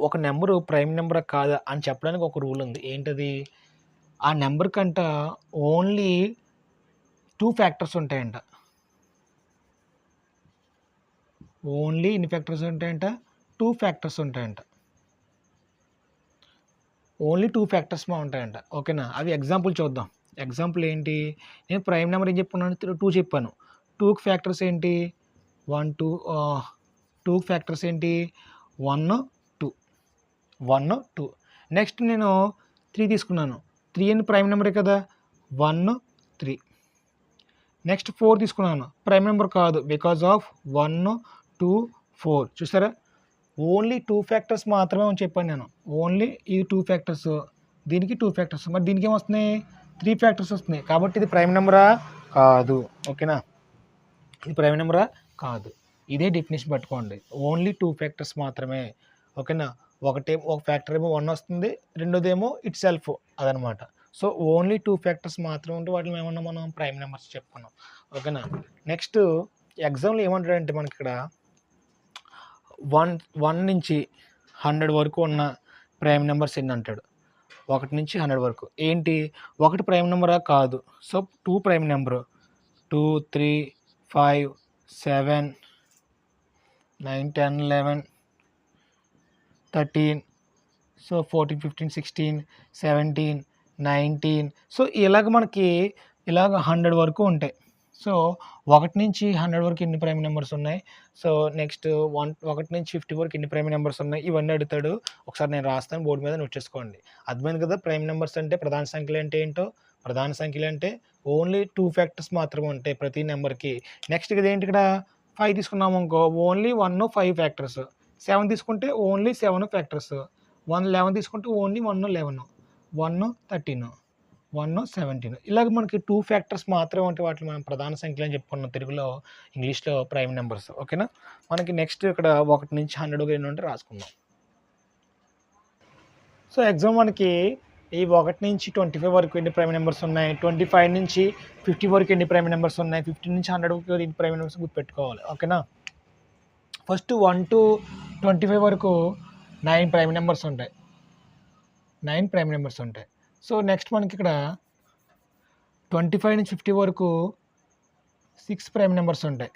ఒక నెంబరు ప్రైమ్ నెంబర్ కాదా అని చెప్పడానికి ఒక రూల్ ఉంది. ఏంటది, ఆ నెంబర్ కంట ఓన్లీ 2 ఫ్యాక్టర్స్ ఉంటాయంట. ఓన్లీ ఎన్ని ఫ్యాక్టర్స్ ఉంటాయంట, 2 ఫ్యాక్టర్స్ ఉంటాయంట. ఓన్లీ 2 ఫ్యాక్టర్స్ ఉంటాయంట. ఓకేనా, అవి ఎగ్జాంపుల్ చూద్దాం. ఎగ్జాంపుల్ ఏంటి, నేను ప్రైమ్ నెంబర్ ఏం చెప్పుకున్నాను, 2 చెప్పాను. 2 ఫ్యాక్టర్స్ ఏంటి, 1 2 2 ఫ్యాక్టర్స్ ఏంటి, 1 2 1 2. నెక్స్ట్ నేను 3 తీసుకున్నాను. 3 అని ప్రైమ్ నెంబరే కదా, 1 3. నెక్స్ట్ 4 తీసుకున్నాను, ప్రైమ్ నెంబర్ కాదు బికాజ్ ఆఫ్ 1 2 4. చూసారా, ఓన్లీ 2 ఫ్యాక్టర్స్ మాత్రమే అని చెప్పాను నేను. ఓన్లీ ఈ 2 ఫ్యాక్టర్స్, దీనికి 2 ఫ్యాక్టర్స్, మరి దీనికి ఏమొస్తున్నాయి 3 ఫ్యాక్టర్స్ వస్తున్నాయి. కాబట్టి ఇది ప్రైమ్ నెంబరా కాదు. ఓకేనా, ఇది ప్రైమ్ నెంబరా కాదు. ఇదే డెఫినేషన్ పట్టుకోండి, ఓన్లీ 2 ఫ్యాక్టర్స్ మాత్రమే. ఓకేనా, ఒక ఫ్యాక్టర్ ఏమో 1 వస్తుంది, రెండోదేమో ఇట్ సెల్ఫ్ అదనమాట. సో ఓన్లీ 2 ఫ్యాక్టర్స్ మాత్రమే ఉంటే వాటిని ఏమన్నా మనం ప్రైమ్ నెంబర్స్ చెప్పుకున్నాం. ఓకేనా, నెక్స్ట్ ఎగ్జామ్లో ఏమంటాడంటే మనకి ఇక్కడ 1 నుంచి 100 వరకు ఉన్న ప్రైమ్ నెంబర్స్ ఎన్ని అంటాడు. 1 నుంచి 100 వరకు ఏంటి, 1 ప్రైమ్ నెంబరా కాదు. So 2 prime number, 2 3 5 7 9 10 11 13. So 14 15 16 17 19. So ఇలాగ మనకి ఇలాగ 100 వరకు ఉంటాయి. సో 1 నుంచి 100 వరకు ఎన్ని ప్రైమ్ నెంబర్స్ ఉన్నాయి. సో నెక్స్ట్ 1 నుంచి 50 వరకు ఎన్ని ప్రైమ్ నెంబర్స్ ఉన్నాయి, ఇవన్నీ అడుగుతాడు. ఒకసారి నేను రాస్తాను, బోర్డు మీద నోట్ చేసుకోండి. అర్థమైంది కదా ప్రైమ్ నెంబర్స్ అంటే, ప్రధాన సంఖ్యలు అంటే ఏంటో. ప్రధాన సంఖ్యలు అంటే ఓన్లీ 2 ఫ్యాక్టర్స్ మాత్రమే ఉంటాయి ప్రతి నెంబర్కి. నెక్స్ట్ ఇది ఏంటి, ఇక్కడ 5 తీసుకున్నాము అనుకో, ఓన్లీ 1 5 ఫ్యాక్టర్స్. 7 తీసుకుంటే ఓన్లీ 7 ఫ్యాక్టర్స్. 11 తీసుకుంటే ఓన్లీ 1 11, 1 13, 1 17. ఇలాగ మనకి 2 ఫ్యాక్టర్స్ మాత్రమే ఉంటే వాటిని మనం ప్రధాన సంఖ్యలు అని చెప్పుకున్నాం తెలుగులో. ఇంగ్లీష్లో ప్రైమ్ నెంబర్స్. ఓకేనా, మనకి నెక్స్ట్ ఇక్కడ 1 నుంచి 100 ఎన్ని ఉంటే రాసుకుందాం. సో ఎగ్జామ్ మనకి ఈ 1 నుంచి 25 వరకు ఎన్ని ప్రైమ్ నెంబర్స్ ఉన్నాయి, 25 నుంచి 50 వరకు ఎన్ని ప్రైమ్ నెంబర్స్ ఉన్నాయి, 50 నుంచి 100 వరకు ఎన్ని ప్రైమ్ నెంబర్స్ గుర్తుపెట్టుకోవాలి. ఓకేనా, ఫస్ట్ 1 to 25 వరకు 9 ప్రైమ్ నెంబర్స్ ఉంటాయి. 9 ప్రైమ్ నెంబర్స్ ఉంటాయి. సో నెక్స్ట్ మనకి ఇక్కడ 25 నుంచి 50 వరకు 6 ప్రైమ్ నెంబర్స్ ఉంటాయి.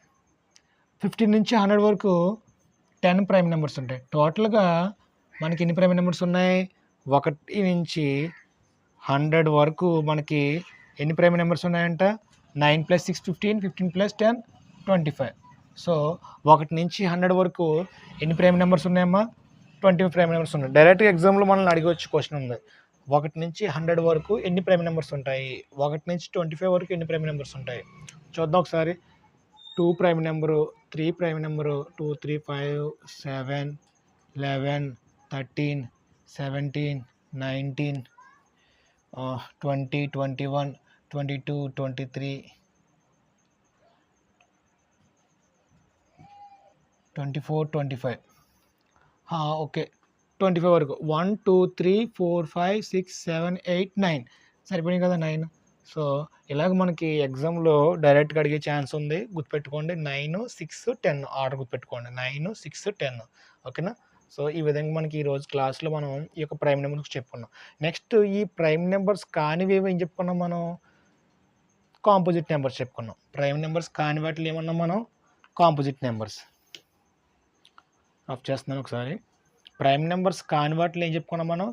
15 నుంచి 100 వరకు 10 ప్రైమ్ నెంబర్స్ ఉంటాయి. టోటల్గా మనకి ఎన్ని ప్రైమ్ నెంబర్స్ ఉన్నాయి, 1 నుంచి 100 వరకు మనకి ఎన్ని ప్రైమ్ నెంబర్స్ ఉన్నాయంట, 9 + 6 15, 15 + 10 25. సో 1 నుంచి 100 వరకు ఎన్ని ప్రైమ్ నెంబర్స్ ఉన్నాయమ్మా, 20 ప్రైమ్ నెంబర్స్ ఉన్నాయి. డైరెక్ట్గా ఎగ్జామ్లో మనల్ని అడిగొచ్చు క్వశ్చన్ ఉంది, 1 నుంచి 100 వరకు ఎన్ని ప్రైమ్ నెంబర్స్ ఉంటాయి, 1 నుంచి 25 వరకు ఎన్ని ప్రైమ్ నెంబర్స్ ఉంటాయి. చూద్దాం ఒకసారి. 2 prime number, 3 prime number, 2 3 5 7 11 13 17 19 20 21 22 23 24 25. Okay, 25 వరకు 1 2 3 4 5 6 7 8 9 సరిపోయింది కదా. 9 సో ఇలాగ మనకి ఎగ్జామ్లో డైరెక్ట్గా అడిగే ఛాన్స్ ఉంది. గుర్తుపెట్టుకోండి 9, 6, 10 ఆర్డర్ గుర్తుపెట్టుకోండి 9, 6, 10 ఓకేనా. సో ఈ విధంగా మనకి ఈరోజు క్లాస్లో మనం ఈ యొక్క ప్రైమ్ నెంబర్స్ చెప్పుకున్నాం. నెక్స్ట్ ఈ ప్రైమ్ నెంబర్స్ కానివి ఏం చెప్పుకున్నాం మనం, కాంపోజిట్ నెంబర్స్ చెప్పుకున్నాం. ప్రైమ్ నెంబర్స్ కాని వాటిలో ఏమన్నాం మనం, కాంపోజిట్ నెంబర్స్. ఆఫ్ చేస్తున్నాను ఒకసారి. ప్రైమ్ నెంబర్స్ కాని వాటిలో ఏం చెప్పుకున్నాం మనం,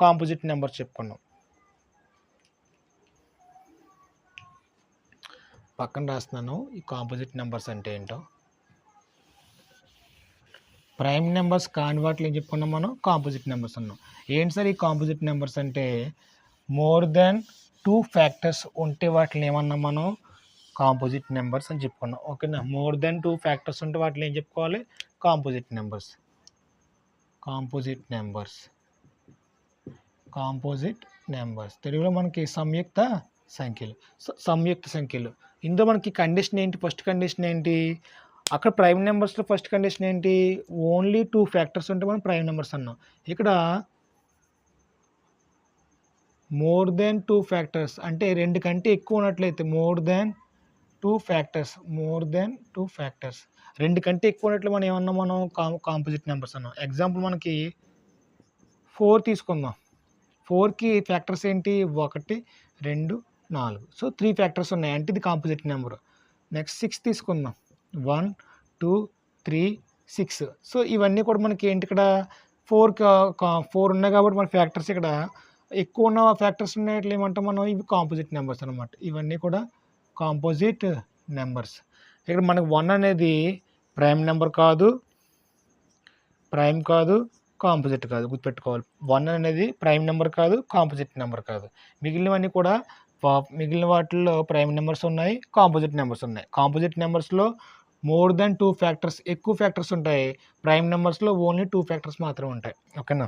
కాంపోజిట్ నెంబర్స్ చెప్పుకున్నాం. పక్కన రాస్తున్నాను ఈ కాంపోజిట్ నెంబర్స్ అంటే ఏంటో. ప్రైమ్ నెంబర్స్ కాని వాటిలో ఏం చెప్పుకున్నాం మనం, కాంపోజిట్ నెంబర్స్ అన్నాం. ఏంటి సార్ ఈ కాంపోజిట్ నెంబర్స్ అంటే, మోర్ దెన్ 2 ఫ్యాక్టర్స్ ఉంటే వాటిని ఏమన్నాం మనం, కాంపోజిట్ నెంబర్స్ అని చెప్పుకున్నాం. ఓకేనా. మోర్ దెన్ 2 ఫ్యాక్టర్స్ ఉంటే వాటిని ఏం చెప్పుకోవాలి, composite numbers. Composite numbers, composite numbers తెలుగులో మనకి సంయుక్త సంఖ్యలు. సంయుక్త సంఖ్యలు. ఇందులో మనకి కండిషన్ ఏంటి, ఫస్ట్ కండిషన్ ఏంటి, అక్కడ ప్రైమ్ నెంబర్స్లో ఫస్ట్ కండిషన్ ఏంటి, ఓన్లీ 2 ఫ్యాక్టర్స్ ఉంటే మనం ప్రైమ్ నెంబర్స్ అన్నాం. ఇక్కడ మోర్ దెన్ 2 ఫ్యాక్టర్స్ అంటే 2 కంటే ఎక్కువ ఉన్నట్లయితే, more than 2 factors, more than 2 factors 2 కంటే ఎక్కువ ఉన్నట్లు మనం ఏమన్నా మనం కాంపోజిట్ నెంబర్స్ అన్నాం. ఎగ్జాంపుల్ మనకి 4 తీసుకుందాం. 4కి ఫ్యాక్టర్స్ ఏంటి, 1, 2, 4. సో 3 ఫ్యాక్టర్స్ ఉన్నాయి అంటే ఇది కాంపోజిట్ నెంబర్. నెక్స్ట్ 6 తీసుకుందాం. 1, 2, 3, 6. సో ఇవన్నీ కూడా మనకి ఏంటి, ఇక్కడ 4 ఉన్నాయి కాబట్టి మన ఫ్యాక్టర్స్ ఇక్కడ ఎక్కువ ఉన్న ఫ్యాక్టర్స్ ఉన్నట్లు ఏమంటాం మనం, ఇవి కాంపోజిట్ నెంబర్స్ అనమాట. ఇవన్నీ కూడా కాంపోజిట్ నెంబర్స్. ఇక్కడ మనకు 1 అనేది ప్రైమ్ నెంబర్ కాదు, ప్రైమ్ కాదు, కాంపోజిట్ కాదు, గుర్తుపెట్టుకోవాలి. 1 అనేది ప్రైమ్ నెంబర్ కాదు, కాంపోజిట్ నెంబర్ కాదు. మిగిలినవన్నీ కూడా మిగిలిన వాటిల్లో ప్రైమ్ నెంబర్స్ ఉన్నాయి, కాంపోజిట్ నెంబర్స్ ఉన్నాయి. కాంపోజిట్ నెంబర్స్లో మోర్ దెన్ 2 ఫ్యాక్టర్స్, ఎక్కువ ఫ్యాక్టర్స్ ఉంటాయి. ప్రైమ్ నెంబర్స్లో ఓన్లీ 2 ఫ్యాక్టర్స్ మాత్రమే ఉంటాయి. ఓకేనా.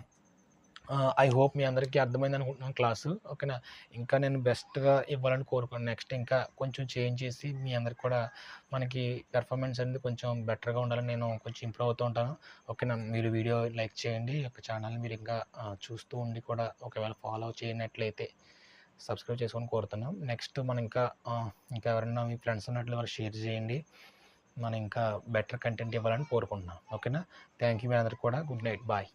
ఐ హోప్ మీ అందరికీ అర్థమైంది అనుకుంటున్నాను క్లాసు. ఓకేనా. ఇంకా నేను బెస్ట్గా ఇవ్వాలని కోరుకున్నాను. నెక్స్ట్ ఇంకా కొంచెం చేంజ్ చేసి మీ అందరికి కూడా మనకి పెర్ఫార్మెన్స్ అనేది కొంచెం బెటర్గా ఉండాలని నేను కొంచెం ఇంప్రూవ్ అవుతూ ఉంటాను. ఓకేనా. మీరు వీడియో లైక్ చేయండి. ఈ యొక్క ఛానల్ని మీరు ఇంకా చూస్తూ ఉండి కూడా ఒకవేళ ఫాలో చేయనట్లయితే సబ్స్క్రైబ్ చేసుకొని కోరుతున్నాం. నెక్స్ట్ మనం ఇంకా ఎవరైనా మీ ఫ్రెండ్స్ ఉన్నట్లు వాళ్ళు షేర్ చేయండి. మనం ఇంకా బెటర్ కంటెంట్ ఇవ్వాలని కోరుకుంటున్నాం. ఓకేనా. థ్యాంక్ యూ మీ అందరికి కూడా. Good night, bye.